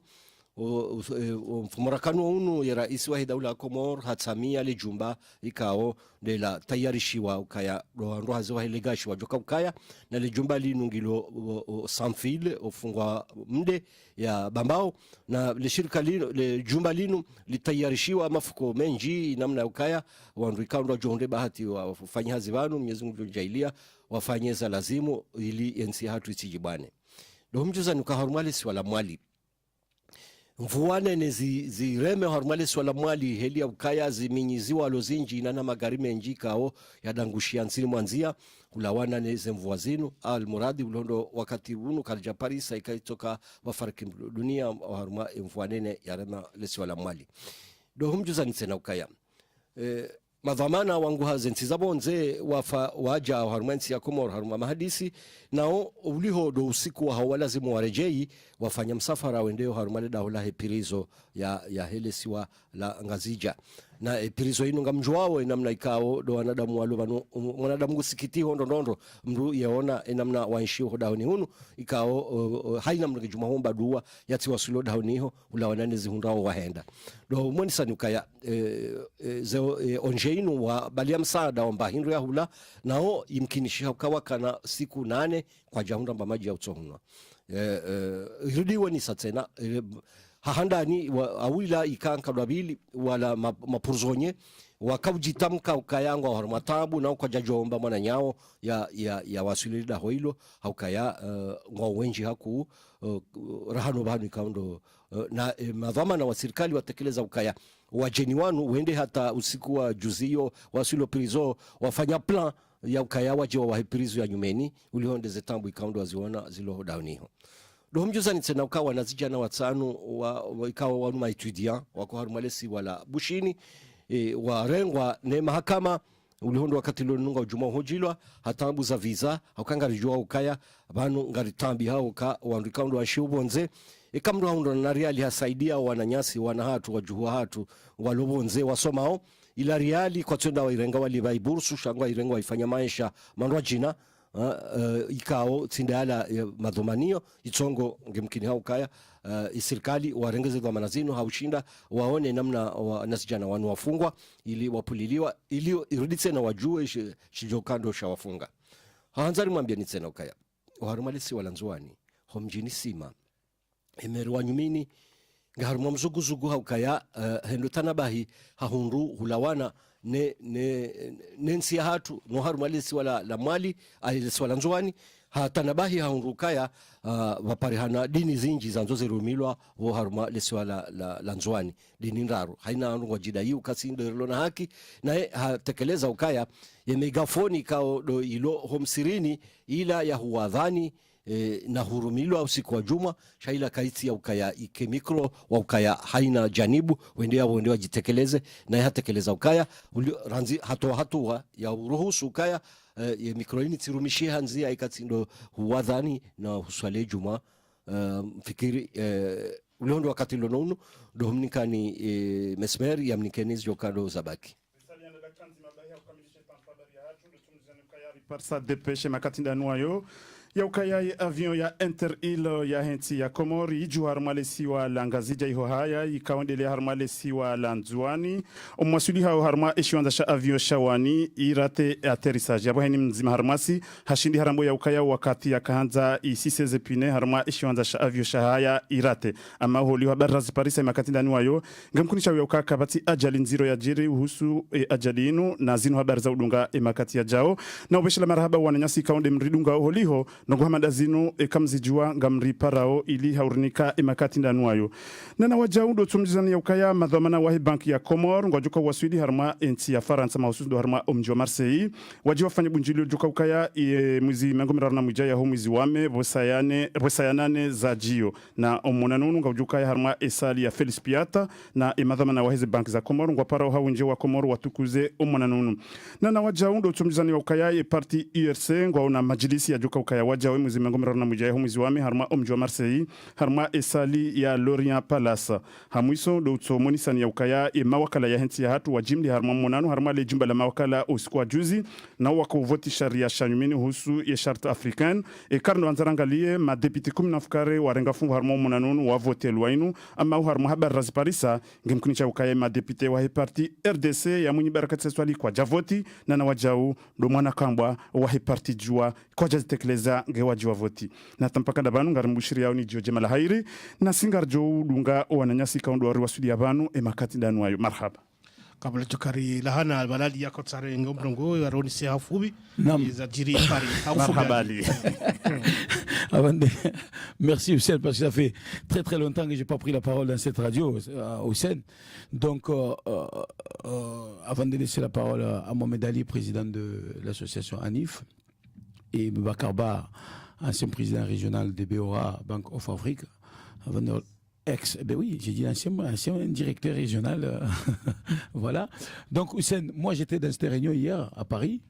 mfumorakano unu ya raisi wa daula Komor Hatsamia le jumba ikao de la tayarishiwa ukaya ndo hazo wa helegashi wa joka ukaya na le jumba linu ngilo sanfil ofungwa mde ya bambao na le shirika linu le jumba linu litayarishiwa mafuko menji namna ukaya wandu ikao ndo jonde bahati wafanya hazi wanu Mwenyezi Mungu jailia wafanyeza lazimu ili ensi hatu isijibane ndo mjuza nukaharumali siwala mwali mvuane ne zireme harumale swala mwali heli ya ukaya ziminyiziwa alozinji inana magari menji kao ya dangushia nsini mwanzia ulawana neze mvua zinu al-muradi ulondo wakati unu karja Paris ikaitoka wafariki dunia haruma mvuanene ya rema lesi wala mwali do humjuza nisena ukaya madhamana wangu hazensi zabonze waja harumansi ya Komor haruma mahadisi nao uliho do usiku wa hawalazimu warejei wafanya msafara wendeo harumale daula hepirizo ya helesiwa la ngazija na hepirizo inu nga mjuawo inamna ikao do wanadamu walu wanadamu gusikiti hondo ndondo mru yeona inamna wainshi ho dauni hunu ikao haina mru juma homba duwa yati wasulo dauni ho ula wananezi hundao wahenda do mwani sanukaya onjeinu wa balia msaada wa mbahindu ya hula nao imkinisha ukawa kana siku 8 kwa jahunda mbamaji ya utohunwa hirudiwe ni satena hahandani awila ikanka dwabili wala mapurzonye wakaujitamka ukayangwa harumatabu na ukajajomba mwana nyao ya wasulida hoilo haukaya ngwa wenji haku rahano bahanu ikaundo na madhamana wa serikali watekeleza ukaya wajeni wanu wende hata usiku wa juzio wasulo prizo wafanya plan ya ukaya waje wa hepirizo ya nyumeni ulihonde zetambu ikaundo waziona zilo dauniho do mjuza nitsena ukawa nazijana watsanu ikawa wanu maitudia wako harumalesi wala bushini warengwa ne mahakama ulihondo wakati lonunga ujuma hojilwa hatambu za visa haukanga rijua ukaya banu ngaritambi hao ka wandikaundo wa shubonze ikamru haundo na riali hasaidia wananyasi wanahatu wajuhua hatu walobonze wasomao ila riali kwa tunda wa irenga wali baibursu shangwa irenga waifanya maisha manwa jina ikao tindala madhomanio itongo ngemkini hao kaya serikali warengeze dhamana zinu haushinda waone namna nasijana wanu wafungwa ili wapuliliwa ili irudi tena wajue shijokando shawafunga hanzari mwambia ni tena ukaya waharumalisi walanzuani homjini sima emerwa nyumini ngaharumwa mzuguzugu haukaya hendo tanabahi hahunru hulawana nensi ya hatu no harumalisi wala la mwali alisi wala nzuani hatanabahi haunrukaya waparihana dini zinji zanzoze rumilwa wo haruma lesi wala la nzuani dini ndaru haina anu wajida yu kasindero na haki na hatekeleza ukaya ya megafoni kao do ilo homsirini ila ya huwadhani na hurumilwa usiku wa juma shaila kaiti ya ukaya ike mikro wa ukaya haina janibu wendea jitekeleze na ya hatekeleza ukaya ranzi hatua ya uruhusu ukaya ya mikroini tirumishie hanzia ikatindo huwadhani na huswale juma fikiri uliondo wakati lononu dohumnika ni mesmer ya mnikeniz jokado zabaki Parsa depeshe makatinda nuayo ya ukaya avion ya Interil ya henti ya Komori iju harumalesi wa langazija iho haya ikaondele harumalesi wa lanzuani omwasuli hao haruma eshiwanza sha avion shawani irate aterissage yabo heni mzima harumasi hashindi harambo ya ukaya wakati ya kahanza isiseze pine haruma eshiwanza sha avion shahaya irate ama holi wa barazi parisa makatinda nuayo ngamkunisha ya ukaka bati ajali nziro ya jiri uhusu ajali inu na zinu habari za udunga makati ya jao na ubeshela marhaba wananyasi kaunde mridunga holiho nongo hamadazino ekamzijua ngamri parao ili haurnika emakati ndanuayo nana wajaundo tumjizani ya ukaya madhamana wahi banki ya Comor ngojuka waswidi harma enti ya Faransa mahususu do harma omji wa Marseille waji wafanya bunjilio joka ukaya mwezi mangomera mwijaya ho mwezi wame bosayanane za jio na omonanunu ngojuka harma esali ya Felix Piata na madhamana wahi banki za Comor ngwapara hawinje wa Comor watukuze omonanunu nana wajaundo tumjizani ya ukaya parti URC ngwauna majlisi ya joka ukaya waja mwezi mangomera mwijaya ho mwezi wame harma omji wa Marseille harma esali ya Lorient Palace hamwiso do tsomonisani ya ukaya mawakala ya henti ya hatu wajimli harma monano harma le jumba la mawakala usiku wa juzi na wakuvoti sharia shanyumini husu ya charte africaine karno anzarangalie madepite 10 warenga fungu harma monano wa vote lwainu ama harma habar razparisa ngimkunisha ukaya madepite wa parti RDC ya munyi barakati swali kwa javoti na wajau do mwana kambwa wa parti jua kwa jazitekeleza ngewajua voti na tampaka ndabanu ngarimbushiri yao ni Joje Malahairi na singarjo dunga wananyasi kaundo wa wasudi ya banu emakati ndanuayo marhaba kabla jokari lahana baladi yako tsare ngomrongo yaroni si hafubi za jiri pari marhabali Merci Hussein parce que ça fait très très longtemps que j'ai pas pris la parole dans cette radio Hussein. Donc avant de laisser la parole à Mohamed Ali, président de l'association ANIF, et Boubacar Ba, ancien président régional de BOA, Bank of Africa, avant de ben oui, j'ai dit ancien directeur régional. Voilà. Donc, Hussein, moi j'étais dans cette réunion hier à Paris.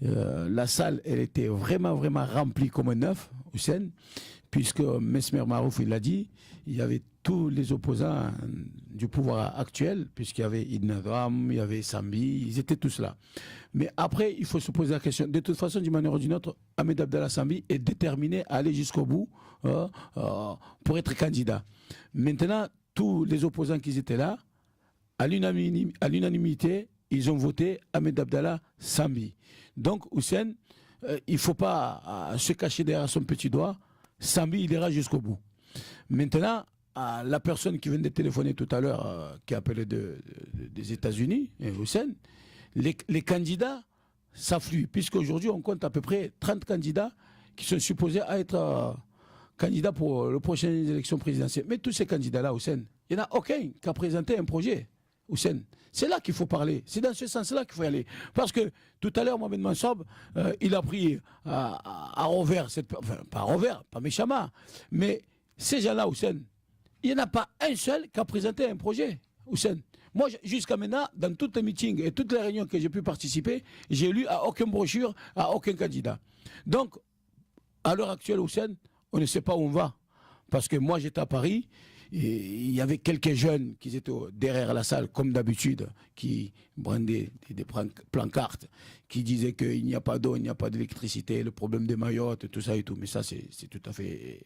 La salle, elle était vraiment remplie comme un œuf, Hussein, puisque Mesmer Marouf, il l'a dit, il y avait tous les opposants du pouvoir actuel, puisqu'il y avait Idnadram, il y avait Sambi, ils étaient tous là. Mais après, il faut se poser la question. De toute façon, d'une manière ou d'une autre, Ahmed Abdallah Sambi est déterminé à aller jusqu'au bout pour être candidat. Maintenant, tous les opposants qui étaient là, à l'unanimité, ils ont voté Ahmed Abdallah Sambi. Donc, Hussein, il ne faut pas se cacher derrière son petit doigt. Sambi, il ira jusqu'au bout. Maintenant, la personne qui vient de téléphoner tout à l'heure, qui appelait des États-Unis, Hussein, les candidats s'affluent, puisqu'aujourd'hui, on compte à peu près 30 candidats qui sont supposés être candidats pour les prochaines élections présidentielles. Mais tous ces candidats-là, Hussein, il n'y en a aucun qui a présenté un projet, Hussein. C'est là qu'il faut parler. C'est dans ce sens-là qu'il faut y aller. Parce que tout à l'heure, Mohamed Mansoub, il a pris à revers, enfin, pas à revers, pas méchamment, mais ces gens-là, Hussein, il n'y en a pas un seul qui a présenté un projet, Hussein. Moi, jusqu'à maintenant, dans tous les meetings et toutes les réunions que j'ai pu participer, j'ai lu à aucune brochure, à aucun candidat. Donc, à l'heure actuelle, Hussein, on ne sait pas où on va. Parce que moi, j'étais à Paris, et il y avait quelques jeunes qui étaient derrière la salle, comme d'habitude, qui brandaient des pancartes, qui disaient qu'il n'y a pas d'eau, il n'y a pas d'électricité, le problème des Mayotte, tout ça et tout. Mais ça, c'est tout à fait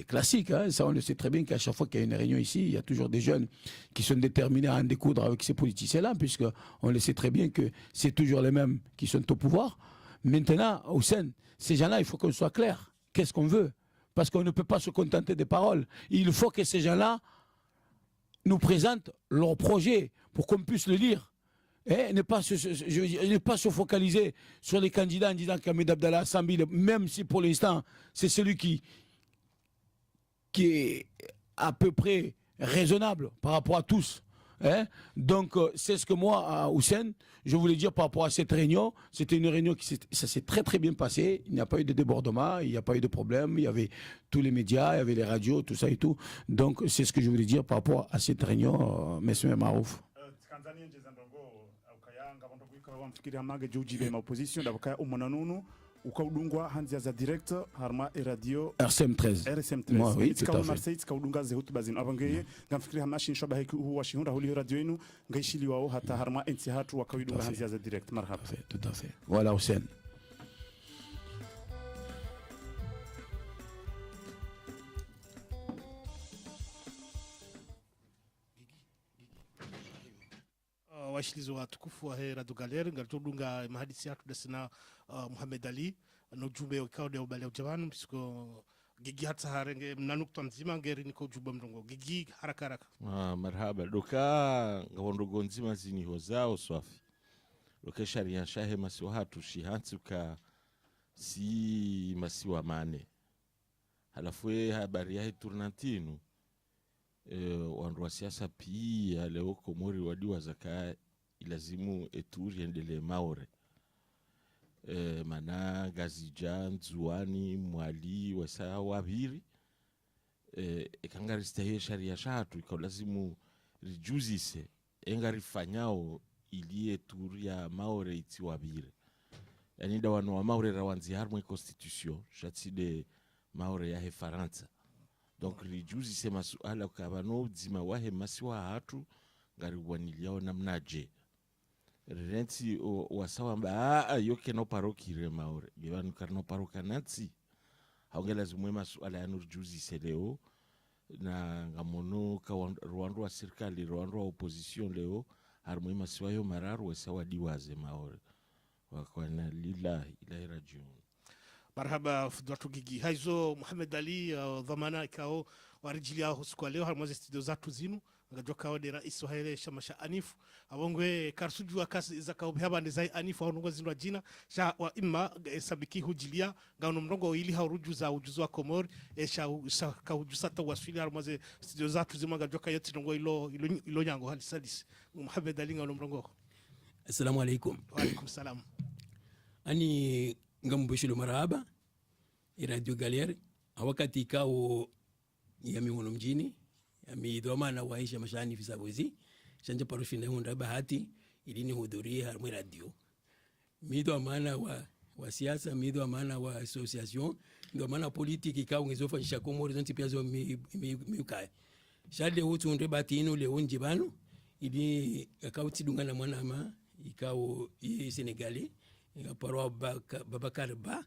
classique. Hein. Ça, on le sait très bien qu'à chaque fois qu'il y a une réunion ici, il y a toujours des jeunes qui sont déterminés à en découdre avec ces politiciens-là, puisqu'on le sait très bien que c'est toujours les mêmes qui sont au pouvoir. Maintenant, Hussein, ces gens-là, il faut qu'on soit clair. Qu'est-ce qu'on veut ? Parce qu'on ne peut pas se contenter des paroles. Il faut que ces gens-là nous présentent leur projet pour qu'on puisse le lire. Et ne pas se focaliser sur les candidats en disant qu'Ahmed Abdallah Sambi, même si pour l'instant, c'est celui qui est à peu près raisonnable par rapport à tous. Hein? Donc, c'est ce que moi, Hussein, je voulais dire par rapport à cette réunion. C'était une réunion ça s'est très très bien passé. Il n'y a pas eu de débordement, il n'y a pas eu de problème. Il y avait tous les médias, il y avait les radios, tout ça et tout. Donc, c'est ce que je voulais dire par rapport à cette réunion, Monsieur Marouf. ukaudungwa hanzia za direct harma radio RCM13 moi oui tout à fait Marseille kaudunga ze hutuba zinu abangeye ngamfikiri hamashi nshoba hiki huwa shihunda huli radio yenu ngaishili wao hata harma enti hatu wakaudunga hanzia za direct marhaba tout à fait voilà Hussein washilizo watukufu wa Radio Galer ngatodunga mahadisi yatu desina Mohamed Ali no jumbe ukaude ubale ujawanu bisiko gigi hata harenge mnanukta nzima ngeri niko juba mrongo gigi haraka marhaba doka ngawondogo nzima zini hozao swafi loke sharia shahe masiwa hatu shihansuka si masiwa mane halafu habari ya turnantinu wandu wa siasa pia leo Komori wadiwa zaka ilazimu eturi endele maore mana gazija nzuani mwali wasa wabiri ikangaristahie sharia shatu ikalazimu rijuzise engarifanyao ilie turi ya maore iti wabiri yani da wanu wa maore rawanzi harmo constitution shatside maore ya hefaransa donc rijuzise masuala kabano dzima wahe masiwa hatu ngari waniliao namnaje renti wasawa mba yoke no parokire maore givanu karno parokanatsi haongela zimwe masuala ya nurjuzise leo na ngamono ka rwandu wa serikali rwandu wa opposition leo harmo masiwa yo mararu wasawa diwaze maore wakwana lillahi ilahi rajiun. Marhaba fudwatu gigi haizo Muhammad Ali dhamana ikao warijili yao siku leo harmoze studio zatu zinu ngajwa kao de rais wa hele shamasha anifu abongwe karsuju wa kasi za kao bihaba ndezai anifu au nungo zinwa jina sha wa imma sabiki hujilia ngao mrongo ili hauruju za ujuzu wa Komori sha kaujusata wasfili harmoze studio zatu zinu ngajwa kao yoti nungo ilo nyango hali sadis. Muhammad Ali ngao mrongo. Assalamu alaikum. Wa alaikum salam. Ani ngambushilu marahaba Radio Galere wakati ikao ya mihono mjini ya midhamana waisha mashani fisabuzi shanja parushina honda bahati ilini hudhuria harmwe radio midhamana wa siasa midhamana wa association midhamana politiki ikao ngezofanyisha Komori zanti pia zo miukaya shade hutu onde batino le onjibano ili akauti dungana mwanama ikao Senegali parwa Babakar Ba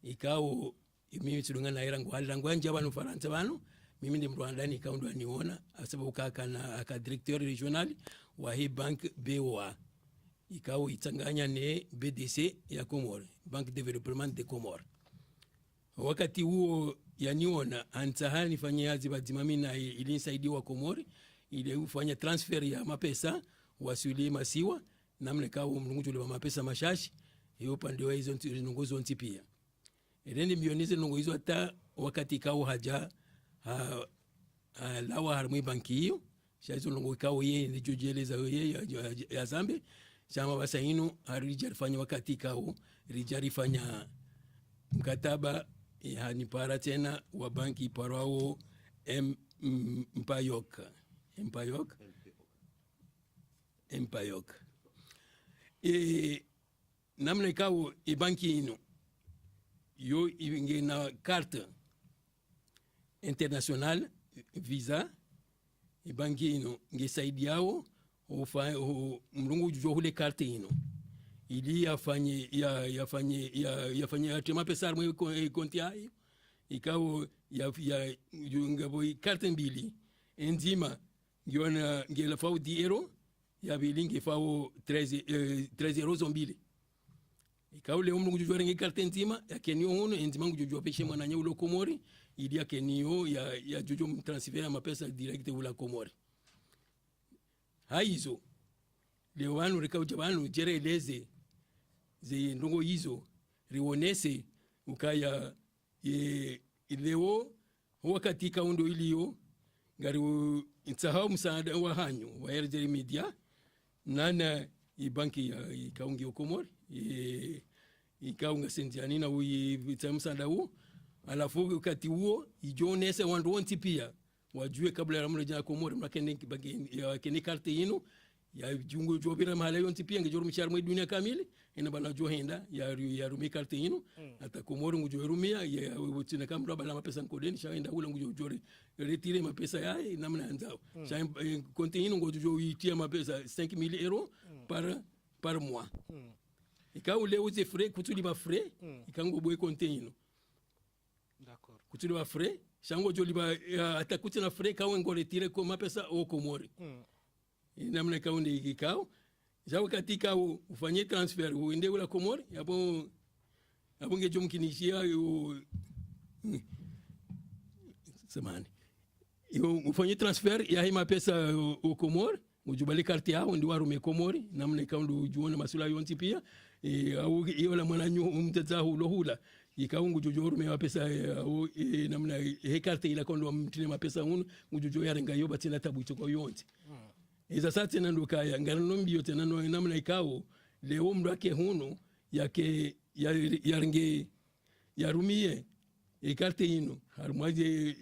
ikao mimi tudungana irangu halangu anje abantu Faransa bano mimi ndi Rwanda ni kaundo aniona asababu kaka na aka directeur regional wa hii bank BOA ikao itanganya ne BDC ya Komori Bank Development de Komori wakati huo yaniona antahani nifanyia hazi badimami na ilinisaidiwa Komori ile ufanya transfer ya mapesa wasuli masiwa namne kao mlungu wa mapesa mashashi hiyo pande wa hizo nungozo ntipia eleni mionize nungo hizo hata wakati kao haja lawa harmui banki hiyo shazo nungo kao yeye ni jojeleza yeye ya Zambe chama basa hino harija fanya wakati kao rijari fanya mkataba ya nipara tena wa banki parao Empayok namna ikawo banki ino yo inge na carte international visa banki ino nge saidi yao mlungu jujo hule carte ino ili yafanye atema pesa mwe konti hayo ikawo ya ngabo carte mbili enzima ngiona ngela fau 10 euro ya bilingi fao 13 euros mbili ikaw le umngu jujore ngi carte ntima ya kenio hono enzima ngu jujwa peshe mwana nyulo Komori ili ya kenio ya jujo transfer ma pesa direct ula Komori haizo le wanu rikau jabanu jere leze ze ndongo hizo rionese ukaya leo wakati kaundo ilio ngari insahau msaada wa hanyu wa RJ Media nana ibanki ya ikaungi Komori ikaunga sendiani na msaada huo alafu wakati huo ijonese wandu wonti pia wajue kabla ya mreja Komori mrakene ya kene karte ino ya jungo jobira mahala yonti pia ngejoro mshar mwe dunia kamili ina bana johenda ya rumi karte ino ata Komori ngujo rumia ya wotina kamra bala mapesa nkodeni shaenda ule ngujo jore retire mapesa yae namna anzao sha konti ino ngojo itia mapesa 5000 euros par mois ikaw le uze frais kutuli ba frais ikango boy konti ino d'accord kutuli ba frais shango joli ba atakuti na frais kawe ngo retire ko mapesa o Komori namna kaunde ikikao jawo katika ufanye transfer uende ula Komori hapo ngejo mkinishia samani yo ufanye transfer ya hima pesa o Komori ngujubali karti hao ndi warume komori namna ikaundu juona masula yonti pia au yola mwana nyu mteza hula ikaungu jojo rume wa pesa namna he karti ila kondo mtine mapesa unu ngujojo yarenga yo batina tabu choko yonti iza sati na ndukaya ngano mbio tena namna ikao leo mdu wake hunu yake yaringe yarumie ikarte ino harumwaje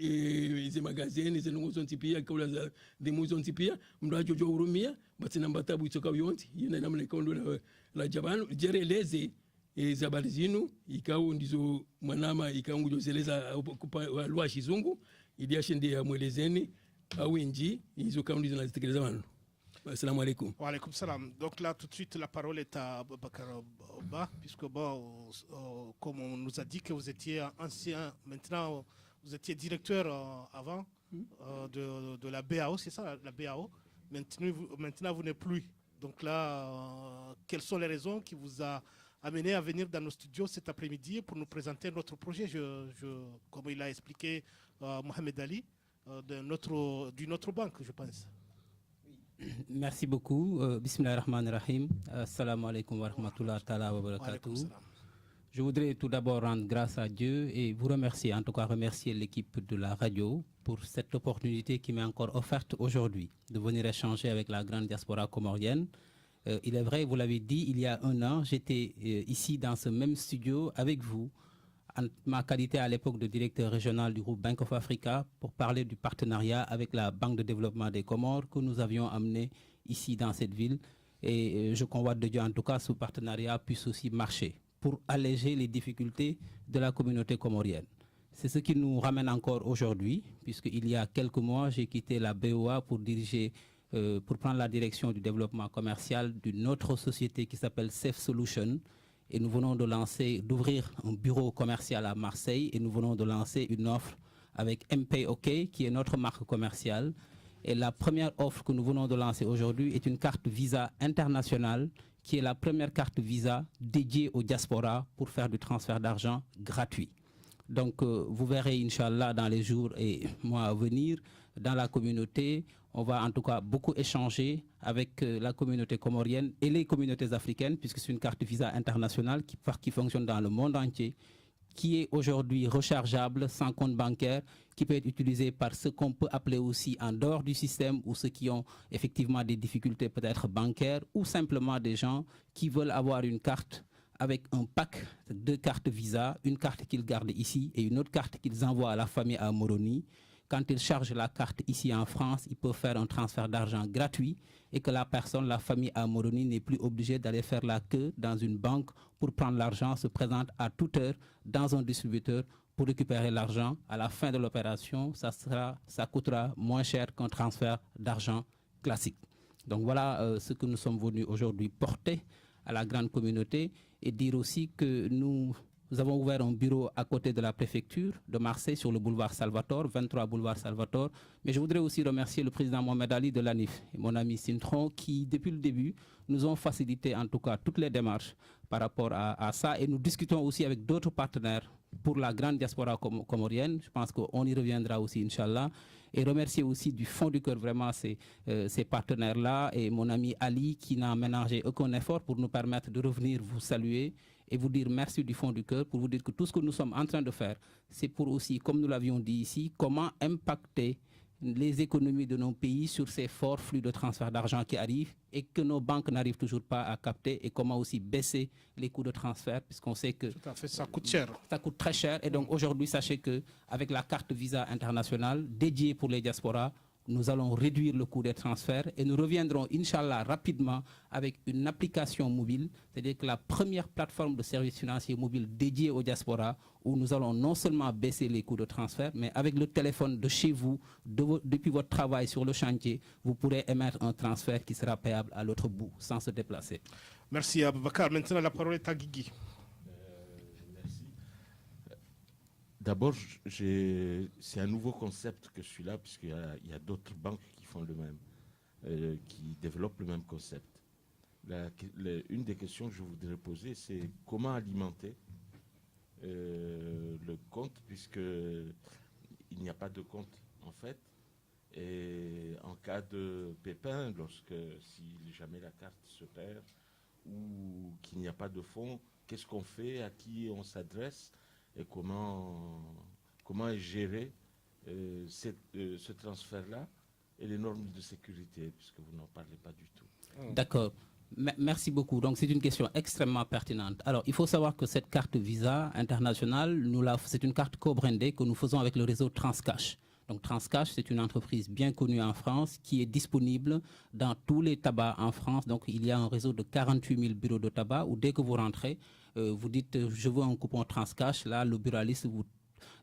izi magazini zinunguzo ntipia kaula za dimuzo ntipia mdu ajojo urumia batina mbatabu choka yonti yina namna ikondo la jabanu jereleze zabari zinu ikao ndizo mwanama ikaungu jozeleza lwa shizungu iliashinde ya mwelezeni au inji hizo kaunti zinazitekeleza wanu. Assalamu alaikum. Wa alaikum salam. Donc là, tout de suite, la parole est à Bakar Ba, puisque bon, comme on nous a dit que vous étiez ancien, maintenant vous étiez directeur avant de la BAO, c'est ça, la BAO. Maintenant, vous n'êtes plus. Donc là, quelles sont les raisons qui vous a amené à venir dans nos studios cet après-midi pour nous présenter notre projet, comme il a expliqué Mohamed Ali, d'une autre banque, je pense. Merci beaucoup. Bismillahirrahmanirrahim. Assalamu alaikum wa rahmatullahi ta'ala wa barakatuh. Je voudrais tout d'abord rendre grâce à Dieu et vous remercier, en tout cas remercier l'équipe de la radio pour cette opportunité qui m'est encore offerte aujourd'hui de venir échanger avec la grande diaspora comorienne. Il est vrai, vous l'avez dit, il y a un an, j'étais ici dans ce même studio avec vous, en ma qualité à l'époque de directeur régional du groupe Bank of Africa, pour parler du partenariat avec la Banque de développement des Comores que nous avions amené ici dans cette ville. Et je convoite de Dieu, en tout cas, ce partenariat puisse aussi marcher pour alléger les difficultés de la communauté comorienne. C'est ce qui nous ramène encore aujourd'hui, puisqu'il y a quelques mois, j'ai quitté la BOA pour prendre la direction du développement commercial d'une autre société qui s'appelle Safe Solution. Et nous venons d'ouvrir un bureau commercial à Marseille et nous venons de lancer une offre avec MPOK, qui est notre marque commerciale. Et la première offre que nous venons de lancer aujourd'hui est une carte Visa internationale, qui est la première carte Visa dédiée aux diasporas pour faire du transfert d'argent gratuit. Donc, vous verrez, Inch'Allah, dans les jours et mois à venir, dans la communauté, on va en tout cas beaucoup échanger avec la communauté comorienne et les communautés africaines, puisque c'est une carte Visa internationale qui fonctionne dans le monde entier, qui est aujourd'hui rechargeable sans compte bancaire, qui peut être utilisée par ceux qu'on peut appeler aussi en dehors du système ou ceux qui ont effectivement des difficultés peut-être bancaires ou simplement des gens qui veulent avoir une carte avec un pack de cartes Visa, une carte qu'ils gardent ici et une autre carte qu'ils envoient à la famille à Moroni. Quand ils chargent la carte ici en France, ils peuvent faire un transfert d'argent gratuit et que la famille à Moroni n'est plus obligée d'aller faire la queue dans une banque pour prendre l'argent, se présente à toute heure dans un distributeur pour récupérer l'argent. À la fin de l'opération, ça coûtera moins cher qu'un transfert d'argent classique. Donc voilà ce que nous sommes venus aujourd'hui porter à la grande communauté et dire aussi que nous avons ouvert un bureau à côté de la préfecture de Marseille sur le boulevard Salvatore, 23 boulevard Salvatore. Mais je voudrais aussi remercier le président Mohamed Ali de l'ANIF et mon ami Sintron qui, depuis le début, nous ont facilité en tout cas toutes les démarches par rapport à ça. Et nous discutons aussi avec d'autres partenaires pour la grande diaspora comorienne. Je pense qu'on y reviendra aussi, Inch'Allah. Et remercier aussi du fond du cœur vraiment ces partenaires-là et mon ami Ali qui n'a ménagé aucun effort pour nous permettre de revenir vous saluer et vous dire merci du fond du cœur, pour vous dire que tout ce que nous sommes en train de faire, c'est pour aussi, comme nous l'avions dit ici, comment impacter les économies de nos pays sur ces forts flux de transfert d'argent qui arrivent et que nos banques n'arrivent toujours pas à capter, et comment aussi baisser les coûts de transfert, puisqu'on sait que tout à fait, ça coûte cher. Ça coûte très cher. Et donc aujourd'hui, sachez qu'avec la carte Visa internationale dédiée pour les diasporas, nous allons réduire le coût des transferts et nous reviendrons, Inch'Allah, rapidement avec une application mobile, c'est-à-dire que la première plateforme de services financiers mobiles dédiée aux diasporas, où nous allons non seulement baisser les coûts de transfert, mais avec le téléphone de chez vous, depuis votre travail sur le chantier, vous pourrez émettre un transfert qui sera payable à l'autre bout, sans se déplacer. Merci Aboubakar. Maintenant, la parole est à Guigui. Merci. D'abord, c'est un nouveau concept que je suis là, puisqu'il y a d'autres banques qui font le même, qui développent le même concept. Une des questions que je voudrais poser, c'est comment alimenter le compte, puisqu'il n'y a pas de compte en fait, Et en cas de pépin, si jamais la carte se perd ou qu'il n'y a pas de fonds, qu'est-ce qu'on fait, à qui on s'adresse et comment est géré ce transfert-là et les normes de sécurité, puisque vous n'en parlez pas du tout. D'accord. Merci beaucoup. Donc, c'est une question extrêmement pertinente. Alors, il faut savoir que cette carte Visa internationale, c'est une carte co-brandée que nous faisons avec le réseau Transcash. Donc, Transcash, c'est une entreprise bien connue en France qui est disponible dans tous les tabacs en France. Donc, il y a un réseau de 48 000 bureaux de tabac où dès que vous rentrez, vous dites « je veux un coupon Transcash ». Là, le buraliste vous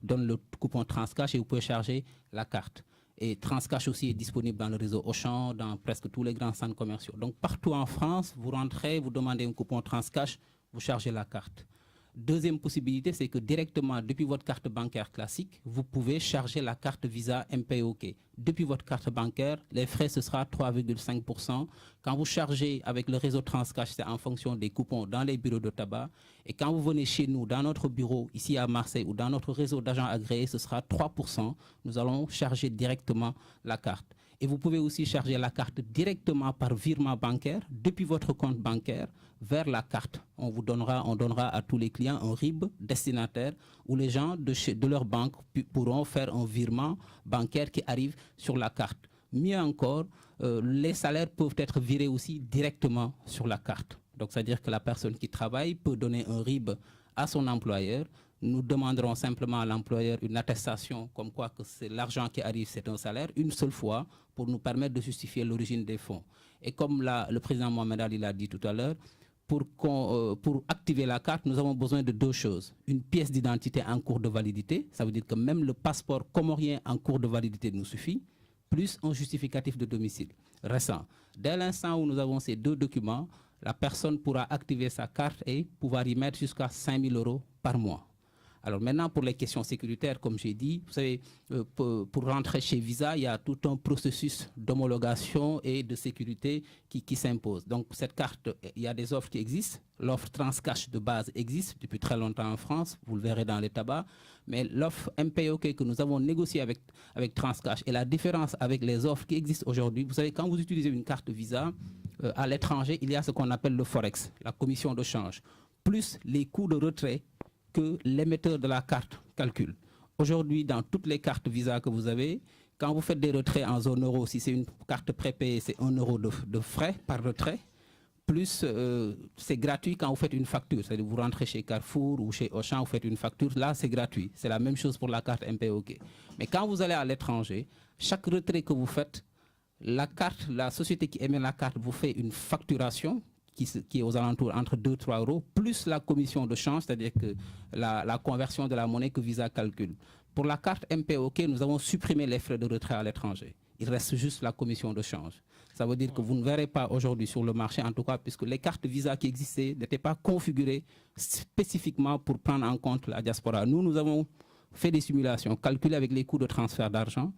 donne le coupon Transcash et vous pouvez charger la carte. Et Transcash aussi est disponible dans le réseau Auchan, dans presque tous les grands centres commerciaux. Donc partout en France, vous rentrez, vous demandez un coupon Transcash, vous chargez la carte. Deuxième possibilité, c'est que directement depuis votre carte bancaire classique, vous pouvez charger la carte Visa MPOK. Depuis votre carte bancaire, les frais, ce sera 3,5%. Quand vous chargez avec le réseau Transcash, c'est en fonction des coupons dans les bureaux de tabac. Et quand vous venez chez nous, dans notre bureau, ici à Marseille, ou dans notre réseau d'agents agréés, ce sera 3%. Nous allons charger directement la carte. Et vous pouvez aussi charger la carte directement par virement bancaire, depuis votre compte bancaire, vers la carte. On donnera à tous les clients un RIB destinataire où les gens de leur banque pourront faire un virement bancaire qui arrive sur la carte. Mieux encore, les salaires peuvent être virés aussi directement sur la carte. Donc, c'est-à-dire que la personne qui travaille peut donner un RIB à son employeur. Nous demanderons simplement à l'employeur une attestation comme quoi que c'est l'argent qui arrive, c'est un salaire, une seule fois, pour nous permettre de justifier l'origine des fonds. Et comme le président Mohamed Ali l'a dit tout à l'heure, pour activer la carte, nous avons besoin de deux choses. Une pièce d'identité en cours de validité, ça veut dire que même le passeport comorien en cours de validité nous suffit, plus un justificatif de domicile récent. Dès l'instant où nous avons ces deux documents, la personne pourra activer sa carte et pouvoir y mettre jusqu'à 5 000 € par mois. Alors maintenant, pour les questions sécuritaires, comme j'ai dit, vous savez, pour rentrer chez Visa, il y a tout un processus d'homologation et de sécurité qui s'impose. Donc cette carte, il y a des offres qui existent. L'offre Transcash de base existe depuis très longtemps en France, vous le verrez dans les tabacs. Mais l'offre MPOK que nous avons négociée avec Transcash et la différence avec les offres qui existent aujourd'hui, vous savez, quand vous utilisez une carte Visa, à l'étranger, il y a ce qu'on appelle le Forex, la commission de change, plus les coûts de retrait que l'émetteur de la carte calcule. Aujourd'hui, dans toutes les cartes Visa que vous avez, quand vous faites des retraits en zone euro, si c'est une carte prépayée, c'est 1 € de frais par retrait, plus c'est gratuit quand vous faites une facture. C'est-à-dire vous rentrez chez Carrefour ou chez Auchan, vous faites une facture, là c'est gratuit. C'est la même chose pour la carte MPOK. Mais quand vous allez à l'étranger, chaque retrait que vous faites, la société qui émet la carte vous fait une facturation qui est aux alentours entre 2-3 €, plus la commission de change, c'est-à-dire que la conversion de la monnaie que Visa calcule. Pour la carte MPOK, nous avons supprimé les frais de retrait à l'étranger. Il reste juste la commission de change. Ça veut dire que vous ne verrez pas aujourd'hui sur le marché, en tout cas, puisque les cartes Visa qui existaient n'étaient pas configurées spécifiquement pour prendre en compte la diaspora. Nous avons fait des simulations, calculées avec les coûts de transfert d'argent,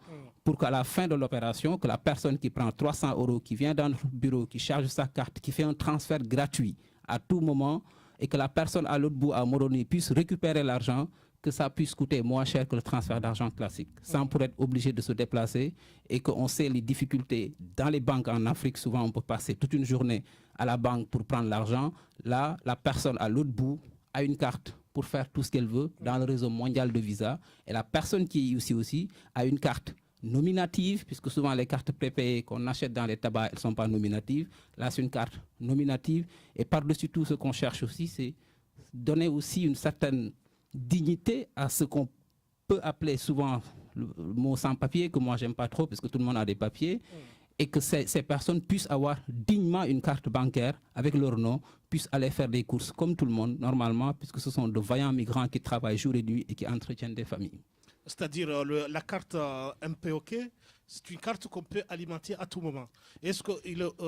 pour qu'à la fin de l'opération, que la personne qui prend 300 €, qui vient dans notre bureau, qui charge sa carte, qui fait un transfert gratuit à tout moment, et que la personne à l'autre bout, à Moroni, puisse récupérer l'argent, que ça puisse coûter moins cher que le transfert d'argent classique, sans pour être obligé de se déplacer, et qu'on sait les difficultés dans les banques en Afrique. Souvent, on peut passer toute une journée à la banque pour prendre l'argent. Là, la personne à l'autre bout a une carte pour faire tout ce qu'elle veut dans le réseau mondial de Visa, et la personne qui est ici aussi a une carte nominative, puisque souvent les cartes prépayées qu'on achète dans les tabacs, elles ne sont pas nominatives. Là, c'est une carte nominative. Et par-dessus tout, ce qu'on cherche aussi, c'est donner aussi une certaine dignité à ce qu'on peut appeler souvent le mot sans-papier, que moi, j'aime pas trop, parce que tout le monde a des papiers, et que ces personnes puissent avoir dignement une carte bancaire avec leur nom, puissent aller faire des courses comme tout le monde, normalement, puisque ce sont de vaillants migrants qui travaillent jour et nuit et qui entretiennent des familles. C'est-à-dire la carte MPOK, c'est une carte qu'on peut alimenter à tout moment. Est-ce que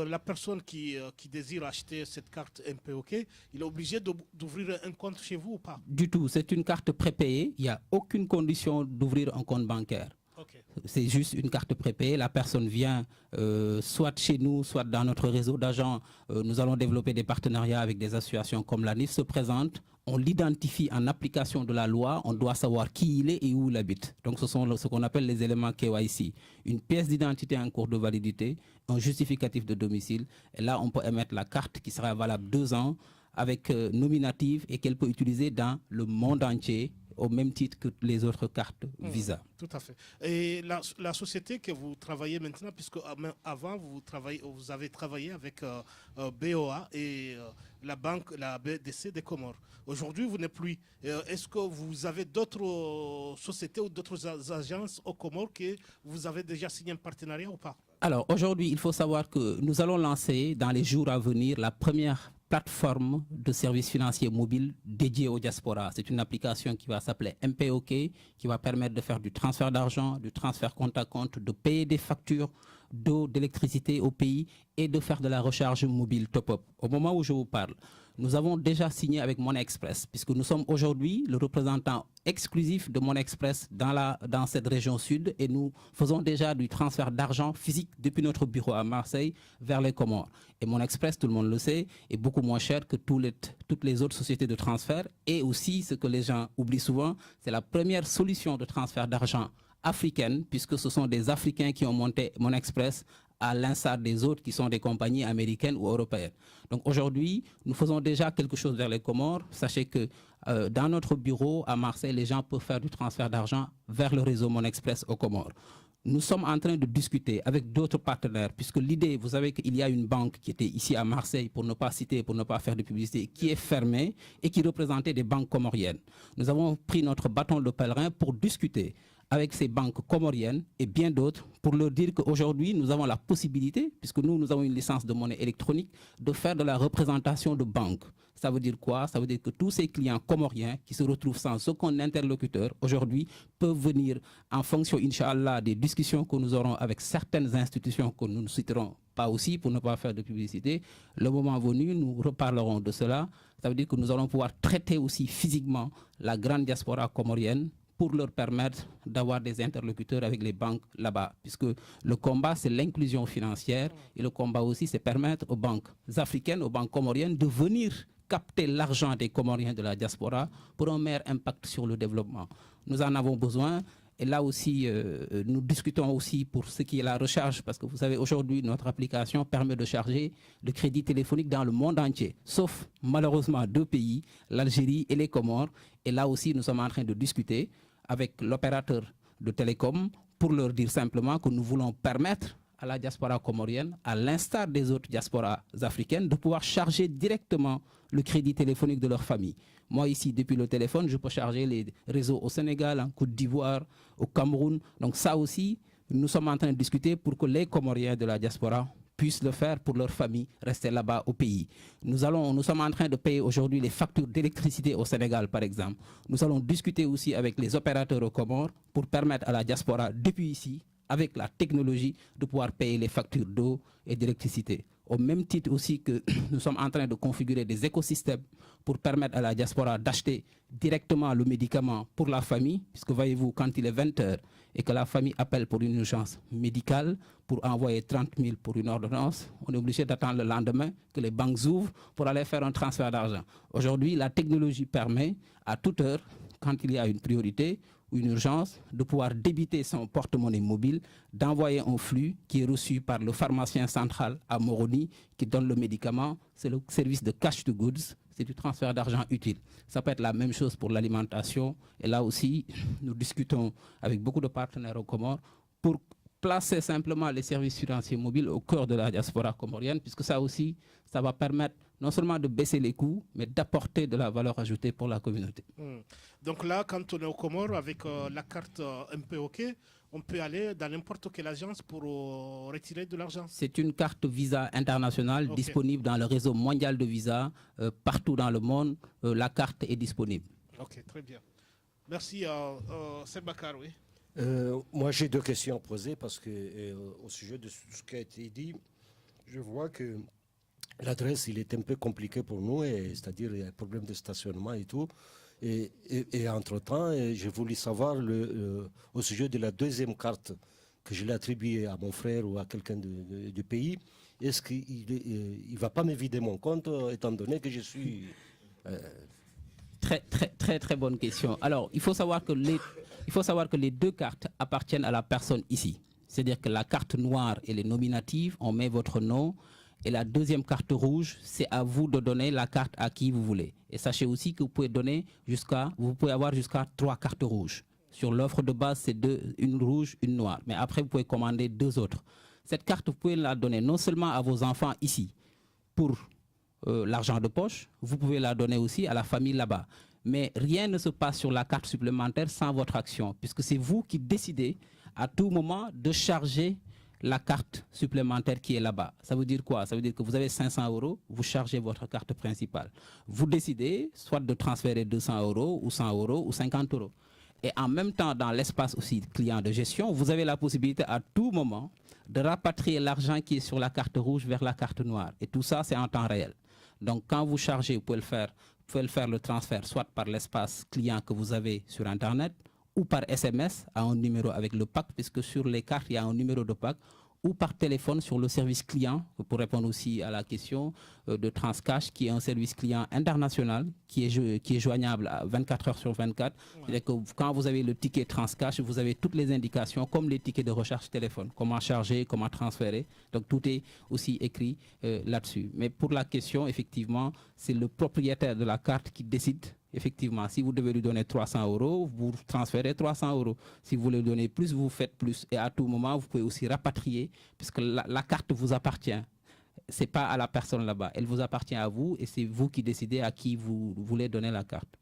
la personne qui désire acheter cette carte MPOK, il est obligé d'ouvrir un compte chez vous ou pas? Du tout, c'est une carte prépayée. Il n'y a aucune condition d'ouvrir un compte bancaire. C'est juste une carte prépayée. La personne vient soit chez nous, soit dans notre réseau d'agents. Nous allons développer des partenariats avec des associations comme la NIF se présente. On l'identifie en application de la loi. On doit savoir qui il est et où il habite. Donc ce sont ce qu'on appelle les éléments KYC. Une pièce d'identité en cours de validité, un justificatif de domicile. Et là, on peut émettre la carte qui sera valable 2 ans avec nominative et qu'elle peut utiliser dans le monde entier au même titre que les autres cartes Visa. Tout à fait. Et la société que vous travaillez maintenant, puisque avant vous avez travaillé avec BOA et la banque, la BDC des Comores. Aujourd'hui, vous n'êtes plus. Est-ce que vous avez d'autres sociétés ou d'autres agences aux Comores que vous avez déjà signé un partenariat ou pas? Alors aujourd'hui, il faut savoir que nous allons lancer dans les jours à venir la première plateforme de services financiers mobiles dédiée aux diaspora. C'est une application qui va s'appeler MPOK, qui va permettre de faire du transfert d'argent, du transfert compte à compte, de payer des factures d'eau, d'électricité au pays et de faire de la recharge mobile top-up. Au moment où je vous parle, nous avons déjà signé avec Money Express, puisque nous sommes aujourd'hui le représentant exclusif de Money Express dans cette région sud et nous faisons déjà du transfert d'argent physique depuis notre bureau à Marseille vers les Comores. Et Money Express, tout le monde le sait, est beaucoup moins cher que toutes les autres sociétés de transfert. Et aussi, ce que les gens oublient souvent, c'est la première solution de transfert d'argent africaine, puisque ce sont des Africains qui ont monté Money Express à l'instar des autres qui sont des compagnies américaines ou européennes. Donc aujourd'hui, nous faisons déjà quelque chose vers les Comores. Sachez que dans notre bureau à Marseille, les gens peuvent faire du transfert d'argent vers le réseau Money Express aux Comores. Nous sommes en train de discuter avec d'autres partenaires, puisque l'idée, vous savez qu'il y a une banque qui était ici à Marseille, pour ne pas citer, pour ne pas faire de publicité, qui est fermée et qui représentait des banques comoriennes. Nous avons pris notre bâton de pèlerin pour discuter avec ces banques comoriennes et bien d'autres pour leur dire qu'aujourd'hui, nous avons la possibilité, puisque nous avons une licence de monnaie électronique, de faire de la représentation de banques. Ça veut dire quoi? Ça veut dire que tous ces clients comoriens qui se retrouvent sans aucun interlocuteur aujourd'hui peuvent venir en fonction, Inch'Allah, des discussions que nous aurons avec certaines institutions que nous ne citerons pas aussi pour ne pas faire de publicité. Le moment venu, nous reparlerons de cela. Ça veut dire que nous allons pouvoir traiter aussi physiquement la grande diaspora comorienne pour leur permettre d'avoir des interlocuteurs avec les banques là-bas. Puisque le combat, c'est l'inclusion financière et le combat aussi, c'est permettre aux banques africaines, aux banques comoriennes de venir capter l'argent des Comoriens de la diaspora pour un meilleur impact sur le développement. Nous en avons besoin. Et là aussi, nous discutons aussi pour ce qui est la recharge, parce que vous savez, aujourd'hui, notre application permet de charger le crédit téléphonique dans le monde entier, sauf malheureusement 2 pays, l'Algérie et les Comores. Et là aussi, nous sommes en train de discuter avec l'opérateur de télécom pour leur dire simplement que nous voulons permettre à la diaspora comorienne, à l'instar des autres diasporas africaines, de pouvoir charger directement le crédit téléphonique de leur famille. Moi, ici, depuis le téléphone, je peux charger les réseaux au Sénégal, en Côte d'Ivoire, au Cameroun. Donc ça aussi, nous sommes en train de discuter pour que les Comoriens de la diaspora puissent le faire pour leur famille, rester là-bas au pays. Nous sommes en train de payer aujourd'hui les factures d'électricité au Sénégal, par exemple. Nous allons discuter aussi avec les opérateurs aux Comores pour permettre à la diaspora, depuis ici, avec la technologie, de pouvoir payer les factures d'eau et d'électricité. Au même titre aussi que nous sommes en train de configurer des écosystèmes pour permettre à la diaspora d'acheter directement le médicament pour la famille, puisque voyez-vous, quand il est 20 h et que la famille appelle pour une urgence médicale, pour envoyer 30 000 pour une ordonnance, on est obligé d'attendre le lendemain que les banques ouvrent pour aller faire un transfert d'argent. Aujourd'hui, la technologie permet à toute heure, quand il y a une priorité ou une urgence, de pouvoir débiter son porte-monnaie mobile, d'envoyer un flux qui est reçu par le pharmacien central à Moroni qui donne le médicament. C'est le service de cash to goods, c'est du transfert d'argent utile. Ça peut être la même chose pour l'alimentation. Et là aussi, nous discutons avec beaucoup de partenaires aux Comores pour placer simplement les services financiers mobiles au cœur de la diaspora comorienne, puisque ça aussi, ça va permettre non seulement de baisser les coûts, mais d'apporter de la valeur ajoutée pour la communauté. Donc là, quand on est aux Comores avec la carte MPOK, on peut aller dans n'importe quelle agence pour retirer de l'argent. C'est une carte Visa internationale disponible dans le réseau mondial de Visa. Partout dans le monde, la carte est disponible. Ok, très bien. Merci. Sebakar, oui. Moi, j'ai 2 questions à poser parce que au sujet de ce qui a été dit, je vois que l'adresse, il est un peu compliqué pour nous, c'est-à-dire il y a un problème de stationnement et tout. Et entre-temps, j'ai voulu savoir au sujet de la deuxième carte que je l'ai attribuée à mon frère ou à quelqu'un du pays. Est-ce qu'il ne va pas me vider mon compte, étant donné que je suis... Très bonne question. Alors, il faut savoir que les deux cartes appartiennent à la personne ici. C'est-à-dire que la carte noire, elle est nominative, on met votre nom. Et la deuxième carte rouge, c'est à vous de donner la carte à qui vous voulez. Et sachez aussi que vous pouvez avoir jusqu'à 3 cartes rouges. Sur l'offre de base, c'est une rouge, une noire. Mais après, vous pouvez commander 2 autres. Cette carte, vous pouvez la donner non seulement à vos enfants ici pour l'argent de poche, vous pouvez la donner aussi à la famille là-bas. Mais rien ne se passe sur la carte supplémentaire sans votre action, puisque c'est vous qui décidez à tout moment de charger la carte supplémentaire qui est là-bas. Ça veut dire quoi? Ça veut dire que vous avez 500 €, vous chargez votre carte principale. Vous décidez soit de transférer 200 € ou 100 € ou 50 €. Et en même temps, dans l'espace aussi client de gestion, vous avez la possibilité à tout moment de rapatrier l'argent qui est sur la carte rouge vers la carte noire. Et tout ça, c'est en temps réel. Donc, quand vous chargez, vous pouvez faire le transfert soit par l'espace client que vous avez sur Internet, ou par SMS à un numéro avec le pack, puisque sur les cartes, il y a un numéro de pack, ou par téléphone sur le service client, pour répondre aussi à la question de Transcash, qui est un service client international, qui est joignable à 24 heures sur 24. C'est-à-dire que quand vous avez le ticket Transcash, vous avez toutes les indications, comme les tickets de recharge téléphone, comment charger, comment transférer. Donc tout est aussi écrit là-dessus. Mais pour la question, effectivement, c'est le propriétaire de la carte qui décide. Effectivement, si vous devez lui donner 300 €, vous transférez 300 €. Si vous voulez lui donner plus, vous faites plus. Et à tout moment, vous pouvez aussi rapatrier, puisque la carte vous appartient. Ce n'est pas à la personne là-bas. Elle vous appartient à vous et c'est vous qui décidez à qui vous voulez donner la carte.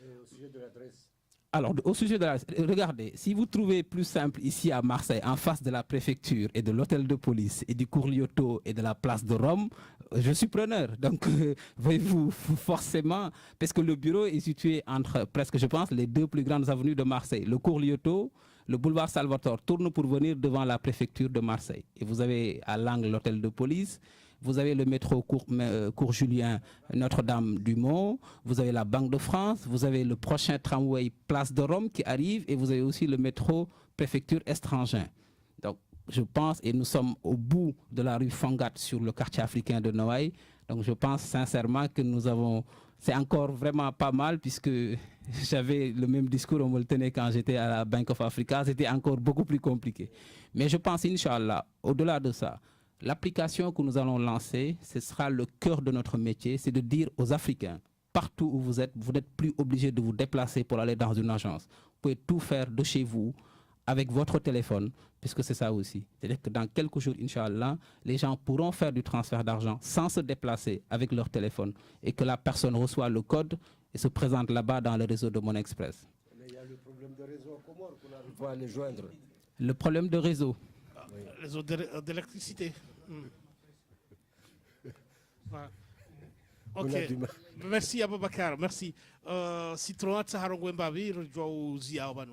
Et au sujet de l'adresse? Alors, au sujet de regardez, si vous trouvez plus simple ici à Marseille, en face de la préfecture et de l'hôtel de police et du cours Lyoto et de la place de Rome, je suis preneur. Donc, voyez-vous, forcément, parce que le bureau est situé entre presque, je pense, les 2 plus grandes avenues de Marseille. Le cours Lyoto, le boulevard Salvatore tourne pour venir devant la préfecture de Marseille. Et vous avez à l'angle l'hôtel de police. Vous avez le métro cours Julien Notre-Dame-du-Mont, vous avez la Banque de France, vous avez le prochain tramway Place de Rome qui arrive et vous avez aussi le métro Préfecture Estrangein. Donc je pense, et nous sommes au bout de la rue Fangat sur le quartier africain de Noailles, donc je pense sincèrement que c'est encore vraiment pas mal puisque j'avais le même discours, on me le tenait quand j'étais à la Bank of Africa, c'était encore beaucoup plus compliqué. Mais je pense, Inch'Allah, au-delà de ça, l'application que nous allons lancer, ce sera le cœur de notre métier, c'est de dire aux Africains, partout où vous n'êtes plus obligé de vous déplacer pour aller dans une agence. Vous pouvez tout faire de chez vous, avec votre téléphone, puisque c'est ça aussi. C'est-à-dire que dans quelques jours, Inch'Allah, les gens pourront faire du transfert d'argent sans se déplacer avec leur téléphone et que la personne reçoit le code et se présente là-bas dans le réseau de Money Express. Mais il y a le problème de réseau en Comores qu'on n'arrive pas à les joindre. Le problème de réseau. Réseau d'électricité. Voilà. Ok. Merci Abubakar. Merci. Citron Saharongo Mbavi, Joe Ziaban.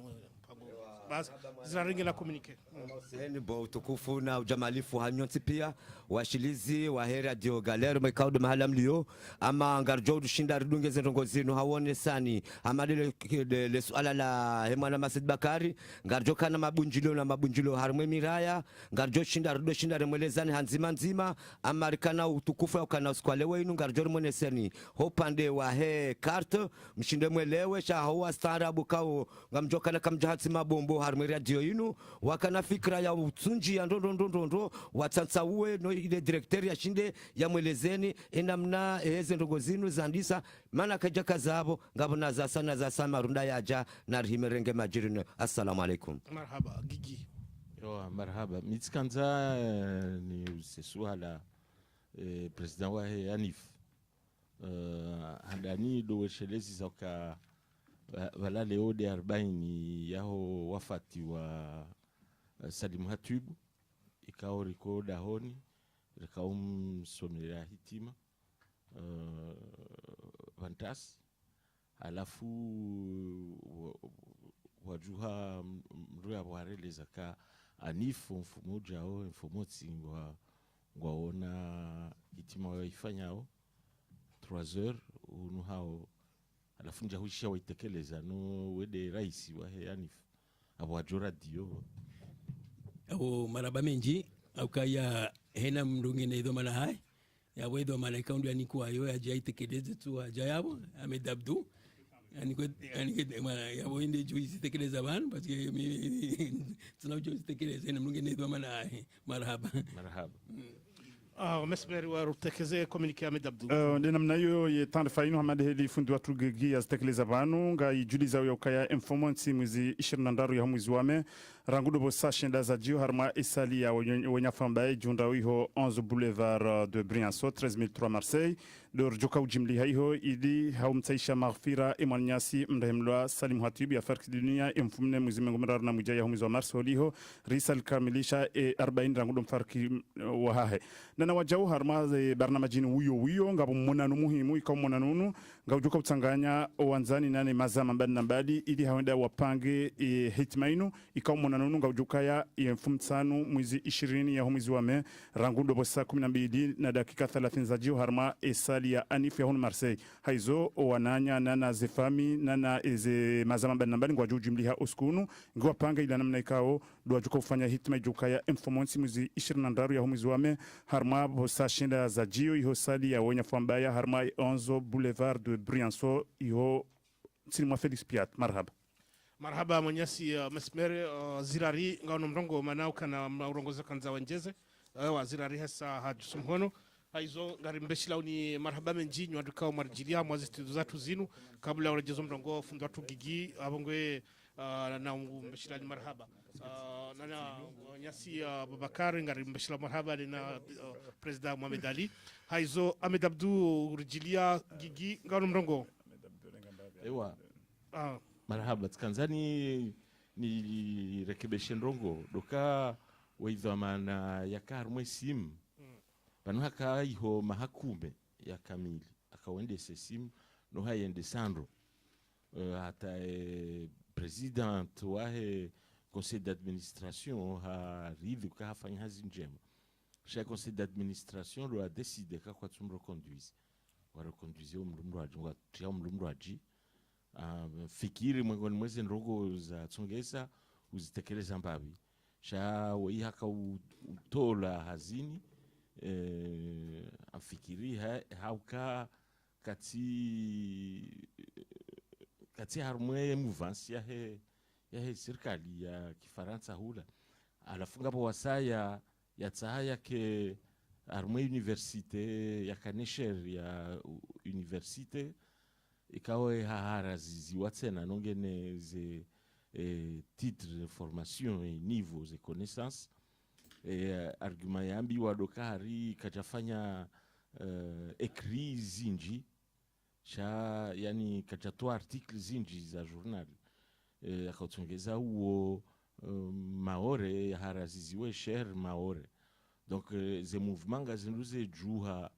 Zinaringi communiquer. Bo utukufu na ujamalifu hanyonsi pia washilizi wa heri radio galeri mekaudu mahala mlio ama ngarjo dushinda ridunge zentongo zinu hawone sani ama le suala la hemana Masid Bakari ngarjo kana mabunjilo harumwe miraya ngarjo shinda remwelezani hanzima nzima ama rikana utukufu ya ukana uskwalewe inu ngarjo remwene seni hopande wa he carte mshinde mwelewe sha hawa starabu kao ngamjokana kamjahatsi mabombo harumwe radio inu wakana fikra ya utsunji ya ndondo watsantsa uwe no ile directeur ya shinde ya mwelezeni enamna eze ndogo zinu zandisa mana kaja kazabo ngabona za sana za sama runda yaja na rimerenge majirino. Assalamu alaikum. Marhaba Gigi. Yo marhaba mitskanza ni sesuala president wa Hanif handani do shelezi zaka wala leo de 40 yao wafati wa Salim Hatib ikao riko dahoni rikao msomera hitima vantas alafu wajuha mruya wareleza ka anifu mfumo jao mfumo tsingwa ngwaona hitima waifanyao 3 heures unu hao alafu njahuisha waitekeleza no wede raisi wa Hanif abo ajora dio abo maraba menji au kaya hena mrungine ido mana hai ya wedo mana kaundu ya nikuwa yo ya jaitekeleze tu ajayabo amedabdu yani kwa mana ya wende juu isitekeleza bana paske tunajua isitekeleza na mrungine ido mana hai marhaba mesmeri warutekeze communique Ahmed Abdou ndi namna hiyo ye taarifa ino hamade heli fundi watu gigi azitekeleza banu nga ijuliza uya ukaya informansi mwezi 23 ya mwezi wame rangudo bosa shenda za jio harma isali ya wenyafambaye junda wiho 11 boulevard de Briançon 13003 Marseille dor joka ujimli haiho ili haumtaisha maghfira imanyasi mrehemlwa Salim Hatibu ya farki dunia imfumne mwezi mengomerar na mwijaya mwezi wa Mars holiho risal kamilisha 40 rangudo mfarki wahahe nana wajau harma barnamajini wiyo ngabo monanu muhimu ikaw monanunu ngabo joka utanganya wanzani nane mazama mbali na mbali ili hawenda wapange hitmainu ikaw monanunu ngabo joka ya mfumtsanu mwezi 20 ya mwezi wa me rangudo bosa 12 na dakika 30 za jio harma esali ya Anif ya hunu Marseille haizo wananya nana zefami nana eze mazama mbali na mbali ngabo jumliha uskunu ngwa panga ila namna ikao dua joka ufanya hitma joka ya informansi mwezi 23 ya mwezi wa me harma bosa shinda za jio iho sali ya wenya fambaya harma 11 boulevard de Briançon iho sinima Felix Piat marhaba mwenyasi mesmere zirari ngano mrongo manao kana urongoza kanza wanjeze wa zirari hasa hajusumhono haizo ngari mbeshila ni marhaba menji nywaduka marjilia mwazi studio zatu zinu kabla urejezo mrongo fundo watu gigi abongwe na mbeshila ni marhaba nana nyasi Babakar ngari mbeshila marhaba na president Mohamed Ali haizo Ahmed Abdou urjilia gigi ngano mrongo ewa marhaba tkanzani ni rekebeshe ndongo doka waidhamana yakarmwe simu pano haka iho mahakume ya kamili akawende simu no hayende sandro hata president wahe conseil d'administration ha ridu ka hafanya hazi njema chaque conseil d'administration doit décider ka kwa tumro conduise wa reconduise umrumro aji fikiri mwengoni mwezi ndogo za tsongesa uzitekeleza mbabi sha wei haka utola hazini afikiri hauka kati harmwe mouvance ya he serikali ya Kifaransa hula alafunga po wasaya ya tsaya ke harmwe universite ya Kanesher ya universite ikawe hahara ziziwa tena nongene ze titre de formation et niveau de connaissance argument yambi wadoka hari kajafanya écrit zinji cha yani kajatoa article zinji za journal akautongeza uo maore hara ziziwe cher maore donc ze mouvement gazinduze juha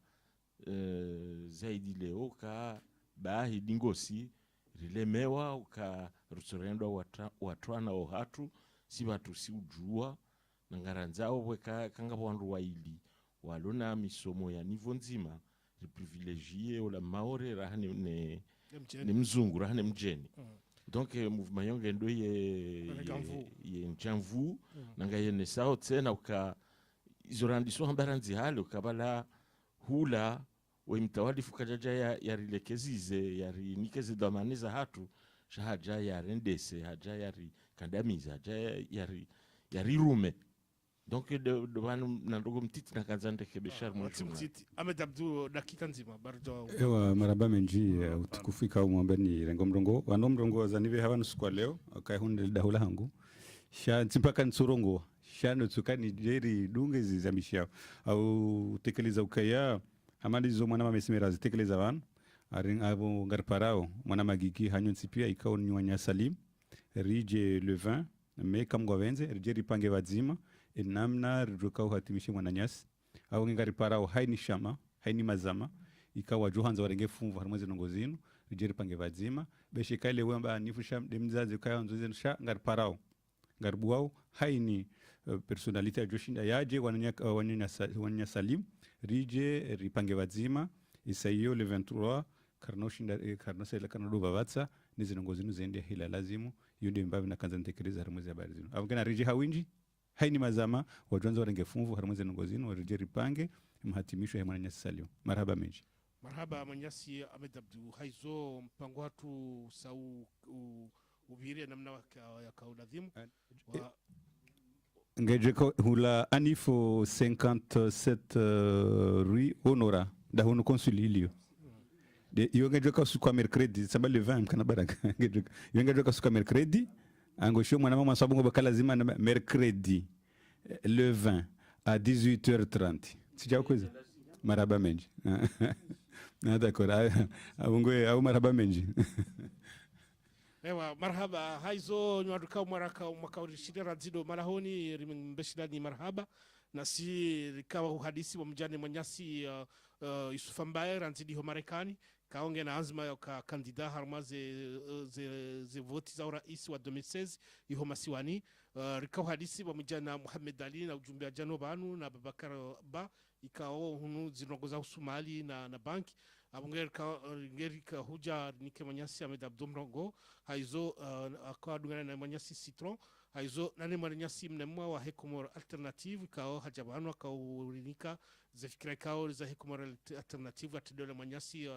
zaidi leo ka bahi dingosi rilemewa uka rusorendo watwana ohatu si watu si ujua na ngaranzao weka kanga wandu waili walona misomo ya nivo nzima privilegie ola maore rahane ne mzungu rahane mjeni donc mouvement yonge ndo ye njamvu nanga yene sao tena uka izorandiso hambaranzi hali ukabala hula wimtawali fukajaja ya rilekezize ya rinikeze damaniza hatu shahaja ya rendese haja ya kandamiza haja ya rirume donc de banu na ndogo mtiti na kanzande kebeshar mtiti Ahmed Abdou dakika nzima barjo ewa maraba menji utukufika umwambeni rengo mrongo wano mrongo zanive hawana sukwa leo kai hunde dahula hangu sha mpaka nsurongo sha nutsukani jeri dunge zizamisha au tekeleza ukaya amalizo mwana mamesimera zitekeleza van aring abo ngarparao mwana magiki hanyonsi pia ikao nywanya Salim rije le 20 me kamgwa wenze rije ripange wazima enamna rukao hatimishe mwana nyasi au ngariparao haini shama haini mazama ikawa johanza warenge fumva harmweze nongozinu rije ripange wazima beshe kale wamba nifusha demzaze kaya nzoze sha ngarparao ngarbuao haini personality ya joshinda yaje wananya Salim rije ripange wazima isaiyo le 23 karno shinda karno sela karno do babatsa ni zinongo zinu zende hila lazimu hiyo ndio mbavu na kanza ntekeleza harumwezi habari zinu avugana riji hawinji haini mazama wajonza warenge funvu harumwezi zinongo zinu warije ripange mhatimisho ya mwananyasi salio marhaba menji marhaba mwenyasi Ahmed Abdu haizo mpango watu sau ubiri namna ya kauladhimu ngejeko hula anifo 57 rue honora da hunu consuli ilio de yongejeka suka mercredi samba le 20 kana baraka yongejeka suka mercredi angosho mwana mama sabungo bakala zima mercredi le 20 à 18h30 sija kweza maraba menji na d'accord abungwe au maraba menji ewa marhaba haizo nywaduka mwaka urishidira zido malahoni mbeshidani marhaba na si rikawa uhadisi wa mjane mwenyasi Yusuf Mbaye ranzidi ho Marekani kaonge na azma ya kandida harma ze voti za urais wa 2016 iho masiwani rikawa uhadisi wa mjana Muhammad Ali na ujumbe ajano banu na Babakar Ba ikao hunu zinongoza usumali na banki abungerika huja nike manyasi Ahmed Abdu Mrongo haizo akawa dungana na manyasi Citron haizo nane manyasi mnemwa wa Hekomor Alternative kao hajabanu akaulinika zafikira kao za Hekomor Alternative atidole manyasi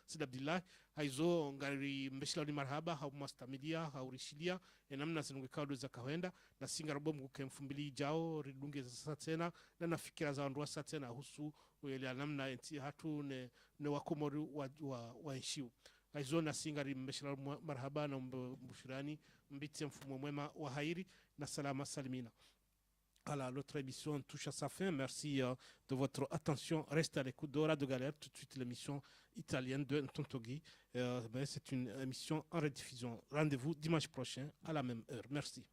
Sidabdillah haizo ngari mbeshila ni marhaba hau mastamidia hau rishidia enamna zinunge kao za kawenda na singa robo mguke 2000 jao ridunge za satena na nafikira za ondua satena husu uyelia namna enti hatu ne wakomori wa enshiu haizo na singari mbeshila marhaba na mbushirani mbiti mfumo mwema wa hairi na salama salimina. Voilà, notre émission touche à sa fin. Merci de votre attention. Restez à l'écoute de Radio Galère. Tout de suite, l'émission italienne de Ntontogui. C'est une émission en rediffusion. Rendez-vous dimanche prochain à la même heure. Merci.